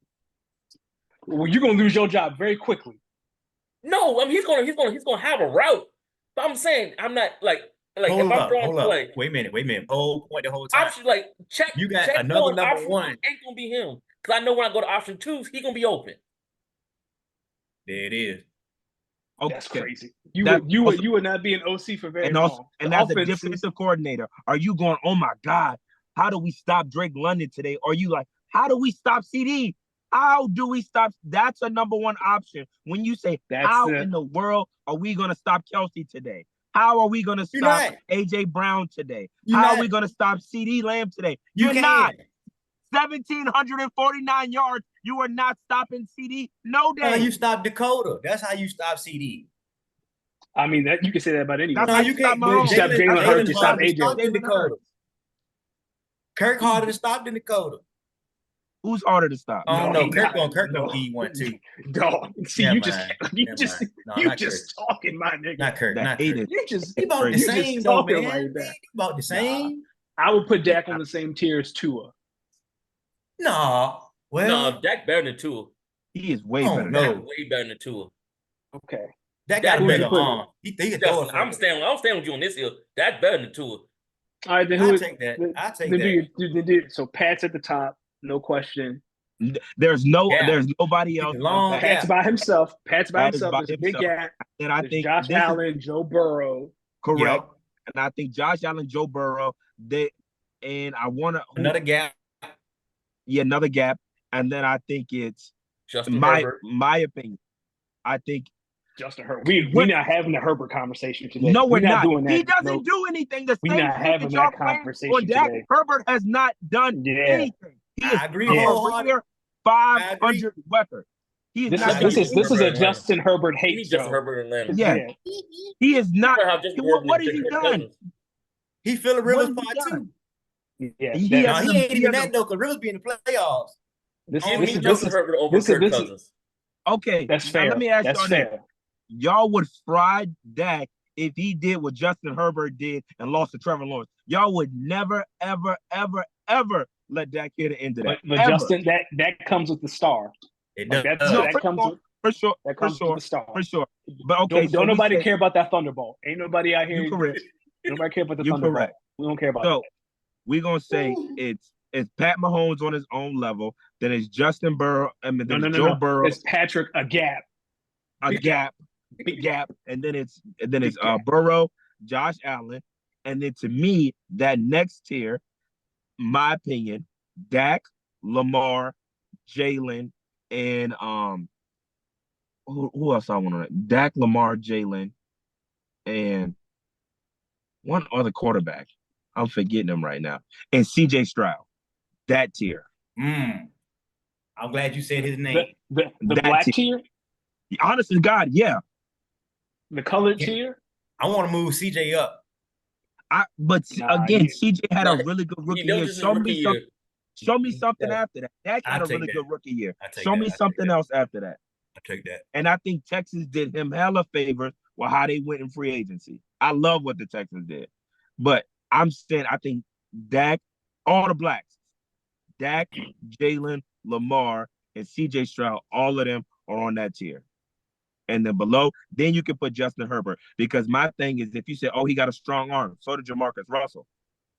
Speaker 2: Well, you're going to lose your job very quickly.
Speaker 1: no, I mean he's gonna have a route. But I'm saying I'm not like if I'm drawing
Speaker 4: Hold up.
Speaker 1: play,
Speaker 4: Wait a minute. Whole point the whole time.
Speaker 1: option like check
Speaker 4: You got
Speaker 1: check
Speaker 4: another
Speaker 1: one,
Speaker 4: number
Speaker 1: option 1
Speaker 4: one.
Speaker 1: ain't gonna be him. Cause I know when I go to option 2, he gonna be open.
Speaker 4: There it is.
Speaker 3: Okay.
Speaker 2: That's crazy.
Speaker 3: That
Speaker 2: You
Speaker 3: also,
Speaker 2: would not be an OC for very
Speaker 3: and also,
Speaker 2: long.
Speaker 3: and
Speaker 2: The
Speaker 3: as a
Speaker 2: offense is,
Speaker 3: defensive coordinator, are you going, oh my God, how do we stop Drake London today? Or are you like, how do we stop CD? How do we stop? That's a number one option. When you say, how in the world are we going to stop Kelsey today? How are we going to
Speaker 4: You're
Speaker 3: stop
Speaker 4: not.
Speaker 3: AJ Brown today?
Speaker 4: You're
Speaker 3: How
Speaker 4: not.
Speaker 3: are we going to stop CD Lamb today?
Speaker 4: You
Speaker 3: You're
Speaker 4: can.
Speaker 3: not. 1,749 yards. You are not stopping CD. No
Speaker 4: That's how
Speaker 3: day.
Speaker 4: you stop Dakota. That's how you stop CD.
Speaker 2: I mean, that you can say that about anyone.
Speaker 3: That's
Speaker 4: No,
Speaker 3: how
Speaker 4: you
Speaker 3: you stop
Speaker 4: can't. But
Speaker 3: Mahomes.
Speaker 2: You stop Jalen Hurts, you stop
Speaker 4: harder to
Speaker 2: AJ.
Speaker 4: stop than
Speaker 3: Jalen
Speaker 4: Dakota.
Speaker 3: Hurts.
Speaker 4: Kirk harder to stop than Dakota.
Speaker 3: Who's harder to stop?
Speaker 4: Oh
Speaker 2: No,
Speaker 4: no,
Speaker 2: he
Speaker 4: Kirk
Speaker 2: not.
Speaker 4: gonna
Speaker 2: No.
Speaker 4: give you one too.
Speaker 2: Dog. See,
Speaker 4: Never
Speaker 2: you just
Speaker 4: mind.
Speaker 2: you
Speaker 4: Never
Speaker 2: just
Speaker 4: mind. No,
Speaker 2: you
Speaker 4: not
Speaker 2: just talking, my nigga.
Speaker 4: Not Kirk.
Speaker 3: The
Speaker 4: Not
Speaker 3: hate
Speaker 4: Kirk.
Speaker 3: is
Speaker 2: You just
Speaker 4: He about the
Speaker 2: you
Speaker 4: same
Speaker 2: just
Speaker 4: though,
Speaker 2: talking
Speaker 4: man.
Speaker 2: like
Speaker 4: He
Speaker 2: that.
Speaker 4: about the same.
Speaker 2: I would put Dak on the same tier as Tua.
Speaker 4: No. Well,
Speaker 1: No, Dak better than Tua.
Speaker 3: he is way
Speaker 4: Oh,
Speaker 3: better.
Speaker 4: no.
Speaker 3: Than
Speaker 1: Way better than Tua.
Speaker 2: Okay.
Speaker 4: that got a
Speaker 1: Dak
Speaker 2: Who's
Speaker 4: better
Speaker 2: you put?
Speaker 4: arm. He can throw it.
Speaker 1: I'm staying with you on this hill. Dak better than Tua.
Speaker 2: All right, then
Speaker 4: I'll
Speaker 2: who?
Speaker 4: take that. I'll take
Speaker 2: then
Speaker 4: that.
Speaker 2: so Pat's at the top, no question.
Speaker 3: There's
Speaker 4: Yeah.
Speaker 3: nobody else.
Speaker 4: It's a long
Speaker 3: on that.
Speaker 2: Pat's by himself. Pat's by
Speaker 3: Pat is
Speaker 2: himself.
Speaker 3: by
Speaker 2: There's a big
Speaker 3: himself.
Speaker 2: gap.
Speaker 3: And I
Speaker 2: There's
Speaker 3: think
Speaker 2: Josh
Speaker 3: this is
Speaker 2: Allen, Joe Burrow.
Speaker 3: correct.
Speaker 4: Yep.
Speaker 3: And I think Josh Allen, Joe Burrow, and I want to
Speaker 4: Another gap.
Speaker 3: Yeah, another gap. And then I think it's
Speaker 1: Justin
Speaker 3: my
Speaker 1: Herbert.
Speaker 3: opinion. I think
Speaker 2: Justin Herbert. We're not having the Herbert conversation today.
Speaker 3: no, we're not.
Speaker 2: doing that.
Speaker 3: He doesn't do anything. The
Speaker 2: We're
Speaker 3: same
Speaker 2: not
Speaker 3: thing
Speaker 2: having
Speaker 3: that y'all
Speaker 2: that
Speaker 3: playing
Speaker 2: conversation
Speaker 3: on Dak
Speaker 2: today.
Speaker 3: Herbert has not done anything. He is
Speaker 4: I agree
Speaker 3: a
Speaker 4: wholeheartedly.
Speaker 3: career 500 record. He is not
Speaker 2: This
Speaker 3: doing
Speaker 2: is a
Speaker 1: Herbert
Speaker 2: Justin Herbert
Speaker 1: He
Speaker 2: hate
Speaker 1: needs Justin
Speaker 2: show.
Speaker 1: Herbert in Atlanta.
Speaker 3: Yeah. He is not. What has he done?
Speaker 4: He feel a
Speaker 3: What
Speaker 4: Rivers
Speaker 3: has he
Speaker 4: part
Speaker 3: done?
Speaker 4: too.
Speaker 2: Yeah,
Speaker 3: He
Speaker 2: that-
Speaker 4: No,
Speaker 3: has
Speaker 4: he
Speaker 3: an-
Speaker 4: ain't
Speaker 3: he
Speaker 4: even
Speaker 3: has
Speaker 4: that though, because Rivers be in the playoffs.
Speaker 2: this
Speaker 1: Give
Speaker 2: this
Speaker 1: me
Speaker 2: is
Speaker 1: Justin Herbert over
Speaker 2: this is
Speaker 1: Kirk
Speaker 2: this is
Speaker 1: Cousins.
Speaker 3: Okay.
Speaker 2: that's
Speaker 3: now
Speaker 2: fair.
Speaker 3: let me ask
Speaker 2: That's
Speaker 3: y'all
Speaker 2: fair.
Speaker 3: this. y'all would fry Dak if he did what Justin Herbert did and lost to Trevor Lawrence. Y'all would never, ever, ever, ever let Dak hear the end of that.
Speaker 2: But Justin, that comes with the star.
Speaker 4: It
Speaker 2: Like
Speaker 4: does.
Speaker 2: that comes with
Speaker 3: for sure,
Speaker 2: that comes with the star.
Speaker 3: for sure. But okay,
Speaker 2: Don't nobody care about that Thunderbolt. Ain't nobody out here.
Speaker 3: You correct.
Speaker 2: Nobody care about the
Speaker 3: You
Speaker 2: Thunderbolt.
Speaker 3: correct.
Speaker 2: We don't care about
Speaker 3: So
Speaker 2: that.
Speaker 3: we're gonna say it's Pat Mahomes on his own level, then it's Justin Burrow, and then it's Joe Burrow,
Speaker 2: It's Patrick a gap.
Speaker 3: big gap, and then it's
Speaker 2: gap.
Speaker 3: Burrow, Josh Allen, and then to me that next tier, my opinion, Dak, Lamar, Jalen, and who else I want on it? Dak, Lamar, Jalen, and one other quarterback. I'm forgetting them right now. And CJ Stroud. That tier.
Speaker 4: I'm glad you said his name.
Speaker 2: The black tier?
Speaker 3: Honest to God, yeah.
Speaker 2: The colored tier?
Speaker 4: I want to move CJ up.
Speaker 3: CJ had a really good rookie year. Show me something after that. Dak had a really good rookie year. Show me something else after that.
Speaker 4: I take that.
Speaker 3: And I think Texas did him hella favors with how they went in free agency. I love what the Texans did. But I'm saying I think Dak, all the blacks, Dak, Jalen, Lamar, and CJ Stroud, all of them are on that tier. And then below, then you can put Justin Herbert. Because my thing is, if you say, oh, he got a strong arm, so did Jamarcus Russell.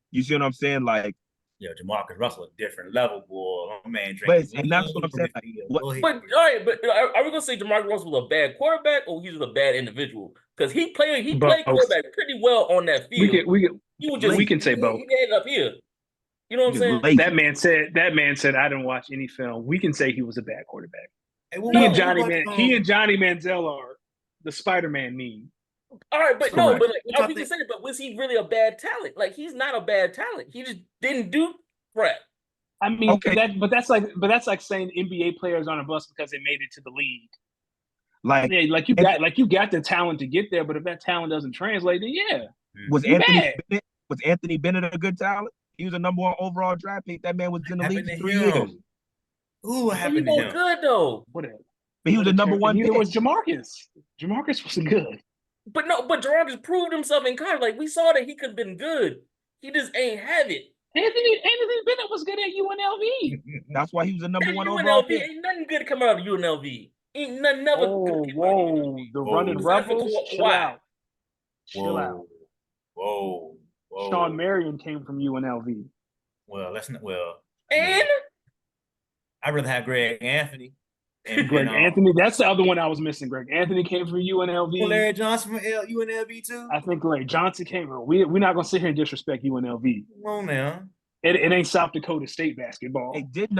Speaker 3: You see what I'm saying? Like,
Speaker 4: Jamarcus Russell, a different level, boy. My man
Speaker 3: and that's what I'm saying.
Speaker 1: But all right, but are we gonna say Jamarcus Russell was a bad quarterback or he's a bad individual? Because he played quarterback pretty well on that field.
Speaker 2: We can say both.
Speaker 1: He ended up here. You know what I'm saying?
Speaker 3: Lazy.
Speaker 2: That man said, I didn't watch any film. We can say he was a bad quarterback.
Speaker 4: Hey,
Speaker 2: He and Johnny Manziel are the Spider-Man meme.
Speaker 1: All right, but
Speaker 3: Correct.
Speaker 1: we can say it, but was he really a bad talent? Like, he's not a bad talent. He just didn't do crap.
Speaker 2: I mean, that's like saying NBA players on a bus because they made it to the league. You got the talent to get there, but if that talent doesn't translate, then yeah.
Speaker 3: Was Anthony Bennett a good talent? He was a number 1 overall draft pick. That man was in the league for 3 years.
Speaker 4: Ooh, what happened to him?
Speaker 1: Good though.
Speaker 2: Whatever.
Speaker 3: But he was a number 1 pick.
Speaker 2: Neither was Jamarcus. Jamarcus was good.
Speaker 1: But Jamarcus proved himself in college. Like, we saw that he could have been good. He just ain't have it.
Speaker 2: Anthony Bennett was good at UNLV.
Speaker 3: That's why he was a number 1 overall pick.
Speaker 1: Ain't nothing good coming out of UNLV. Ain't nothing never good.
Speaker 2: The running Rebels. Chill out.
Speaker 4: Whoa.
Speaker 2: Sean Marion came from UNLV.
Speaker 4: Well, let's not. Well,
Speaker 1: and
Speaker 4: I'd rather have Greg Anthony.
Speaker 2: Greg Anthony, that's the other one I was missing. Greg Anthony came from UNLV.
Speaker 4: Well, Larry Johnson from UNLV too.
Speaker 2: I think Larry Johnson came from. We're not gonna sit here and disrespect UNLV.
Speaker 4: Come on now.
Speaker 2: It ain't South Dakota State basketball.
Speaker 3: Hey, didn't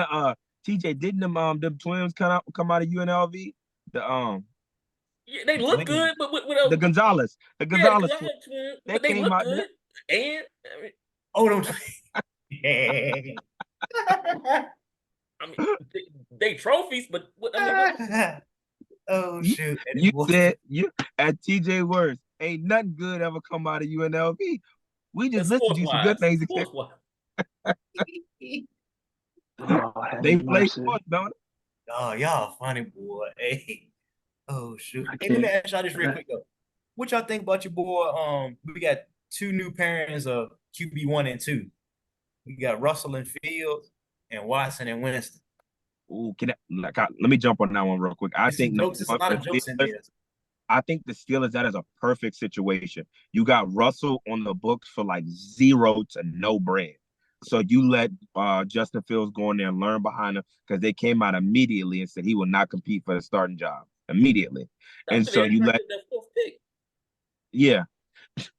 Speaker 3: them twins come out of UNLV?
Speaker 1: Yeah, they look good, but
Speaker 3: the Gonzalez twins.
Speaker 1: But they look good. And
Speaker 4: don't.
Speaker 1: I mean, they trophies, but
Speaker 4: oh shoot!
Speaker 3: You said at TJ words, ain't nothing good ever come out of UNLV. We just listened to some good things. They play sports, don't it?
Speaker 4: Oh, y'all funny, boy. Hey, oh shoot! Hey, let me ask y'all this real quick though. What y'all think about your boy? We got 2 new pairings of QB 1 and 2. We got Russell and Fields and Watson and Winston.
Speaker 3: Ooh, let me jump on that one real quick. I think
Speaker 4: a lot of jokes in there.
Speaker 3: I think the Steelers, that is a perfect situation. You got Russell on the books for like 0 to no bread. So you let Justin Fields go in there and learn behind him because they came out immediately and said he will not compete for the starting job immediately. And so you let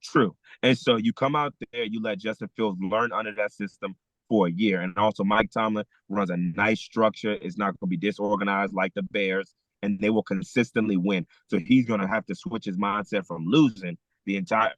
Speaker 3: true. And so you come out there, you let Justin Fields learn under that system for a year. And also Mike Tomlin runs a nice structure. It's not going to be disorganized like the Bears, and they will consistently win. So he's going to have to switch his mindset from losing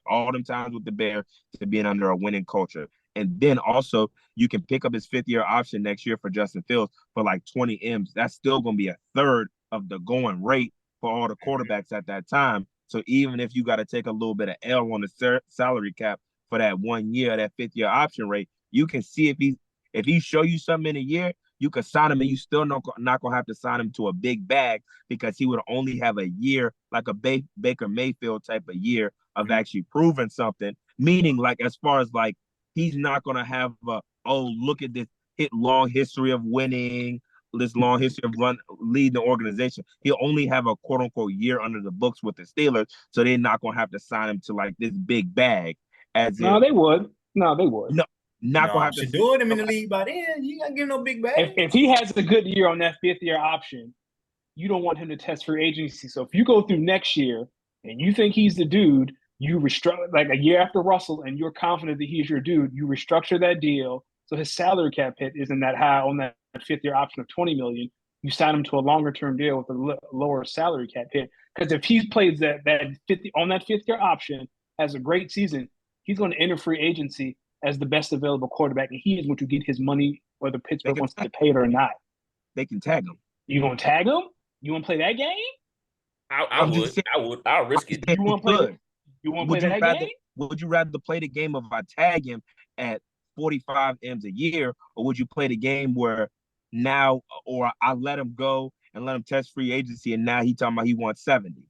Speaker 3: all them times with the Bears to being under a winning culture. And then also you can pick up his 5th-year option next year for Justin Fields for like 20 M's. That's still going to be a third of the going rate for all the quarterbacks at that time. So even if you got to take a little bit of L on the salary cap for that 1 year, that 5th-year option rate, you can see if he show you something in a year, You could sign him, and you still not gonna have to sign him to a big bag because he would only have a year, like a Baker Mayfield type of year of actually proving something. Meaning, like as far as like he's not gonna have look at this long history of winning, this long history of leading the organization. He'll only have a quote unquote year under the books with the Steelers, so they're not gonna have to sign him to like this big bag.
Speaker 2: They would. No, they would.
Speaker 3: No, not gonna have
Speaker 4: to
Speaker 3: to
Speaker 4: do it him in the league by then. You gotta give no big bag.
Speaker 2: If he has a good year on that 5th-year option, you don't want him to test free agency. So if you go through next year and you think he's the dude, you restructure like a year after Russell, and you're confident that he's your dude. You restructure that deal so his salary cap hit isn't that high on that 5th-year option of $20 million. You sign him to a longer-term deal with a lower salary cap hit. Because if he plays that 50 on that 5th-year option, has a great season, he's going to enter free agency as the best available quarterback, and he is going to get his money whether Pittsburgh wants to pay it or not.
Speaker 3: They can tag him.
Speaker 2: You going to tag him? You want to play that game?
Speaker 1: I would. I'll risk it.
Speaker 2: You want to play? You want to play that game?
Speaker 3: Would you rather play the game of I tag him at 45 M's a year, or would you play the game where now, or I let him go and let him test free agency, and now he talking about he wants 70,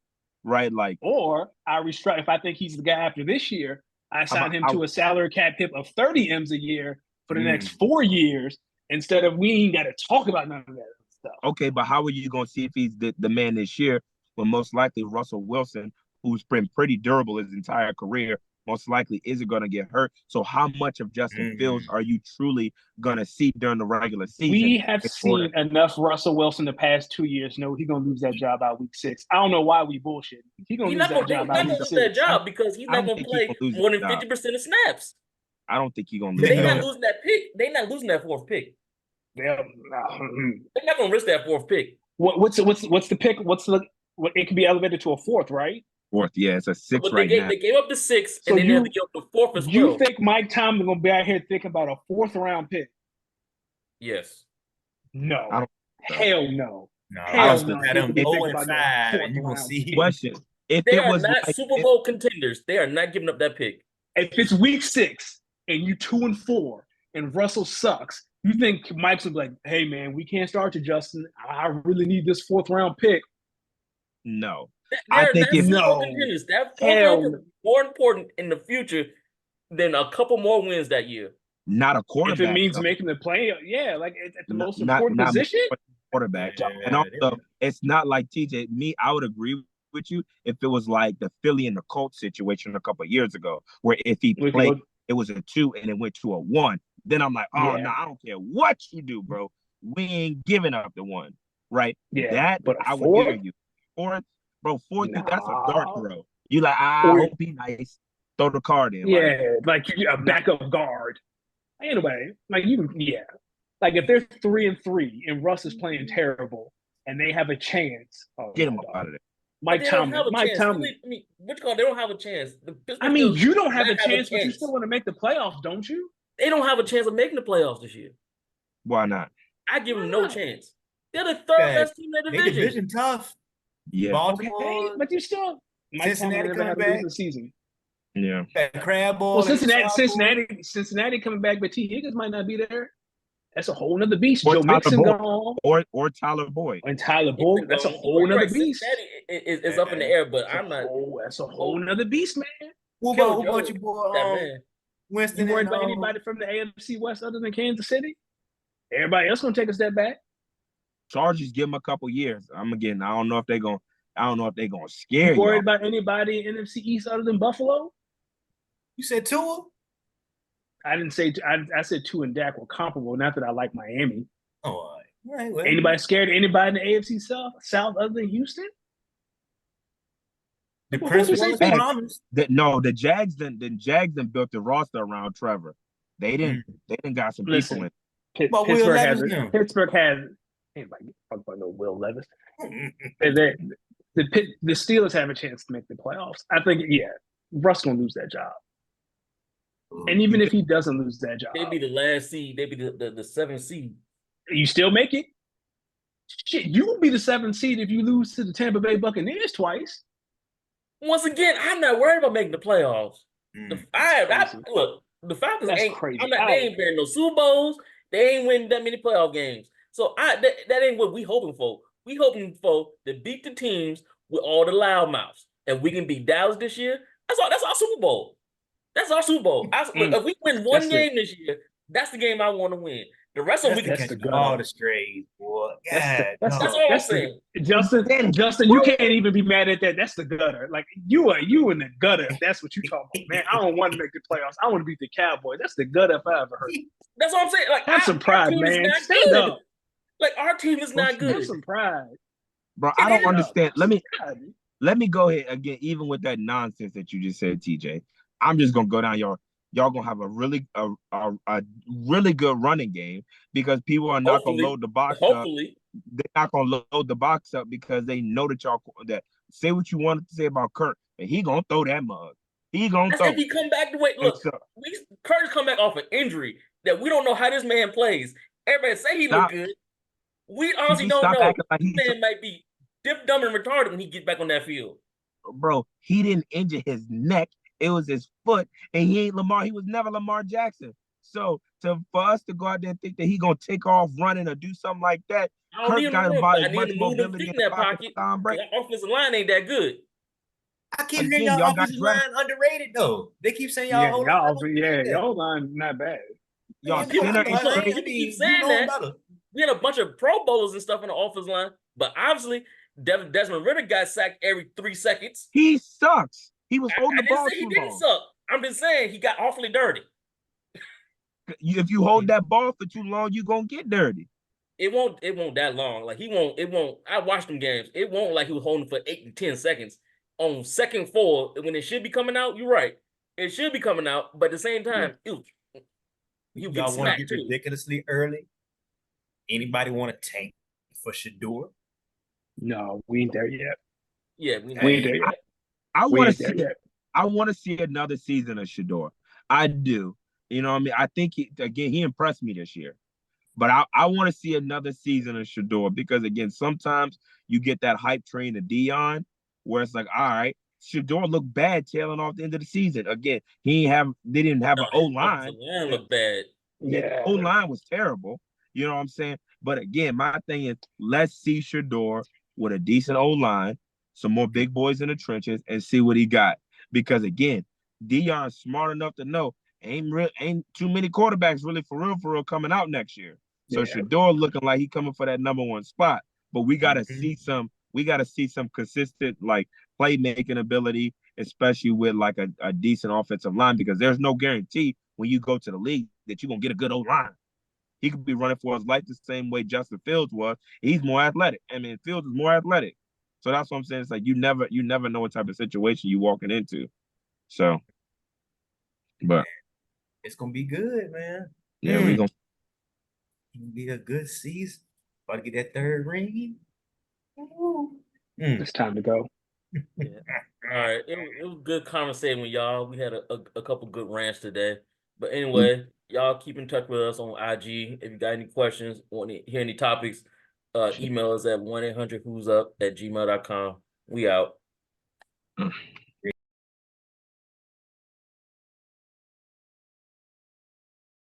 Speaker 3: right? Like,
Speaker 2: or I restructure if I think he's the guy after this year. I sign him to a salary cap hit of 30 M's a year for the next 4 years instead of we ain't got to talk about none of that stuff.
Speaker 3: Okay, but how are you going to see if he's the man this year when most likely Russell Wilson, who's been pretty durable his entire career, most likely isn't going to get hurt? So how much of Justin Fields are you truly going to see during the regular season?
Speaker 2: We have seen enough Russell Wilson the past 2 years. No, he's going to lose that job by week 6. I don't know why we bullshit. He's going to lose that job by week 6.
Speaker 1: That job because he's not going to play more than 50% of snaps.
Speaker 3: I don't think he's going to lose.
Speaker 1: They're not losing that pick. They're not losing that 4th pick. They're not going to risk that 4th pick.
Speaker 2: What's the pick? It can be elevated to a 4th, right?
Speaker 3: 4th, yeah, it's a 6
Speaker 1: right
Speaker 3: now.
Speaker 1: They gave up the 6th, and then they have to give up the 4th as well.
Speaker 2: You think Mike Tomlin going to be out here thinking about a 4th round pick?
Speaker 1: Yes.
Speaker 2: No. Hell no.
Speaker 4: No.
Speaker 2: Hell no.
Speaker 4: You will see.
Speaker 3: Question. If
Speaker 1: they
Speaker 3: it
Speaker 1: are
Speaker 3: was
Speaker 1: not Super Bowl contenders. They are not giving up that pick.
Speaker 2: If it's week 6 and you 2-4 and Russell sucks, you think Mike's will be like, hey, man, we can't start you, Justin. I really need this 4th round pick.
Speaker 3: No.
Speaker 1: I think if that 4th round is more important in the future than a couple more wins that year.
Speaker 3: Not a quarterback.
Speaker 2: If it means making the play, like at the most important position.
Speaker 3: Quarterback. And also, it's not like TJ. I would agree with you if it was like the Philly and the Colts situation a couple of years ago, where if he played, it was a 2 and it went to a 1. Then I'm like, no, I don't care what you do, bro. We ain't giving up the 1, right?
Speaker 2: Yeah,
Speaker 3: but I would hear you. 4th, bro, 4th, that's a dart throw. You like, I hope be nice. Throw the card in.
Speaker 2: Yeah, like a backup guard. Anyway, like like if they're 3-3 and Russ is playing terrible and they have a chance,
Speaker 3: get him out of there.
Speaker 2: Mike Tomlin.
Speaker 1: I mean, which call? They don't have a chance.
Speaker 2: You don't have a chance, but you still want to make the playoffs, don't you?
Speaker 1: They don't have a chance of making the playoffs this year.
Speaker 3: Why not?
Speaker 1: I give them no chance. They're the 3rd best team in the division.
Speaker 4: Division tough.
Speaker 3: Yeah,
Speaker 2: okay, but you still
Speaker 4: Cincinnati coming back
Speaker 2: the season.
Speaker 3: Yeah,
Speaker 4: that crab ball.
Speaker 2: Well, Cincinnati coming back, but T. Higgins might not be there. That's a whole nother beast.
Speaker 3: Or
Speaker 2: Joe Mixon gone.
Speaker 3: Or Tyler Boyd.
Speaker 2: And Tyler Boyd. That's a whole nother beast.
Speaker 1: Cincinnati is up in the air, but I'm not.
Speaker 2: That's a whole nother beast, man.
Speaker 4: What about your boy? Winston.
Speaker 2: You worried about anybody from the AFC West other than Kansas City? Everybody else gonna take a step back.
Speaker 3: Chargers give them a couple years. I don't know if they're gonna scare you.
Speaker 2: Worried about anybody in NFC East other than Buffalo?
Speaker 4: You said Tua?
Speaker 2: I didn't say. I said Tua and Dak were comparable. Not that I like Miami.
Speaker 4: Oh, all right. Well,
Speaker 2: anybody scared of anybody in the AFC South other than Houston?
Speaker 3: The Jags then built the roster around Trevor. They didn't got some people in.
Speaker 2: Pittsburgh has anybody talk about no Will Levis. The Steelers have a chance to make the playoffs. I think Russ gonna lose that job. And even if he doesn't lose that job,
Speaker 1: they'd be the last seed. They'd be the 7th seed.
Speaker 2: You still make it? Shit, you will be the 7th seed if you lose to the Tampa Bay Buccaneers twice.
Speaker 1: Once again, I'm not worried about making the playoffs. Look, the Falcons ain't crazy. They ain't bearing no Super Bowls. They ain't winning that many playoff games. So that ain't what we hoping for. We hoping for to beat the teams with all the loudmouths. And we can beat Dallas this year. That's our Super Bowl. That's our Super Bowl. If we win one game this year, that's the game I want to win. The rest of them we can
Speaker 2: That's the
Speaker 1: catch
Speaker 4: all the strays, boy.
Speaker 1: That's all I'm saying.
Speaker 2: Justin, you can't even be mad at that. That's the gutter. Like you in the gutter. If that's what you talking about, man. I don't want to make the playoffs. I want to beat the Cowboys. That's the gutter if I ever heard.
Speaker 1: That's what I'm saying. Like,
Speaker 2: have some pride, man. Stand up.
Speaker 1: Like our team is not good.
Speaker 2: Have some pride,
Speaker 3: bro. I don't understand. Let me go ahead again. Even with that nonsense that you just said, TJ, I'm just gonna go down y'all gonna have a really good running game because people are not gonna load the box up. They're not gonna load the box up because they know that say what you wanted to say about Kurt, and he gonna throw that mug. He gonna throw.
Speaker 1: If he come back the way, look, Kurt's come back off an injury that we don't know how this man plays. Everybody say he look good. We honestly don't know. Like this man might be dumb and retarded when he gets back on that field.
Speaker 3: Bro, he didn't injure his neck. It was his foot, and he ain't Lamar. He was never Lamar Jackson. So for us to go out there and think that he gonna take off running or do something like that, Kirk got about as much mobility in that pocket.
Speaker 1: Our offensive line ain't that good.
Speaker 4: I keep hearing y'all offensive line underrated though. They keep saying y'all
Speaker 2: y'all line not bad.
Speaker 3: Y'all
Speaker 1: keep saying that. We had a bunch of Pro Bowlers and stuff in the offensive line, but obviously Desmond Ritter got sacked every 3 seconds.
Speaker 3: He sucks. He was holding the ball too long. He didn't suck.
Speaker 1: I'm just saying he got awfully dirty.
Speaker 3: If you hold that ball for too long, you're gonna get dirty.
Speaker 1: It won't that long. Like it won't. I watched them games. It won't like he was holding for 8 to 10 seconds. On 2nd 4, when it should be coming out, you're right. It should be coming out, but at the same time, y'all
Speaker 4: want to get ridiculously early. Anybody want to tank for Shador?
Speaker 2: No, we ain't there yet.
Speaker 1: Yeah,
Speaker 2: we ain't there yet.
Speaker 3: I want to see another season of Shador. I do. You know what I mean? I think he impressed me this year. But I want to see another season of Shador because again, sometimes you get that hype train to Dion where it's like, all right, Shador looked bad tailing off the end of the season. Again, they didn't have an O-line.
Speaker 1: The looked bad.
Speaker 2: Yeah.
Speaker 3: O-line was terrible. You know what I'm saying? But again, my thing is let's see Shador with a decent O-line, some more big boys in the trenches, and see what he got. Because again, Dion's smart enough to know ain't too many quarterbacks really for real coming out next year. So Shador looking like he coming for that #1 spot. But we gotta see some consistent like playmaking ability, especially with like a decent offensive line, because there's no guarantee when you go to the league that you're gonna get a good O-line. He could be running for his life the same way Justin Fields was. He's more athletic. I mean, Fields is more athletic. So that's what I'm saying. It's like you never know what type of situation you walking into. So, but
Speaker 4: it's gonna be good, man.
Speaker 3: Yeah, we're gonna
Speaker 4: be a good season. About to get that 3rd ring.
Speaker 2: It's time to go.
Speaker 1: Yeah. All right. It was good conversating with y'all. We had a couple good rants today. But anyway, y'all keep in touch with us on IG. If you got any questions, want to hear any topics, email us at 1-800-who's-up@gmail.com. We out.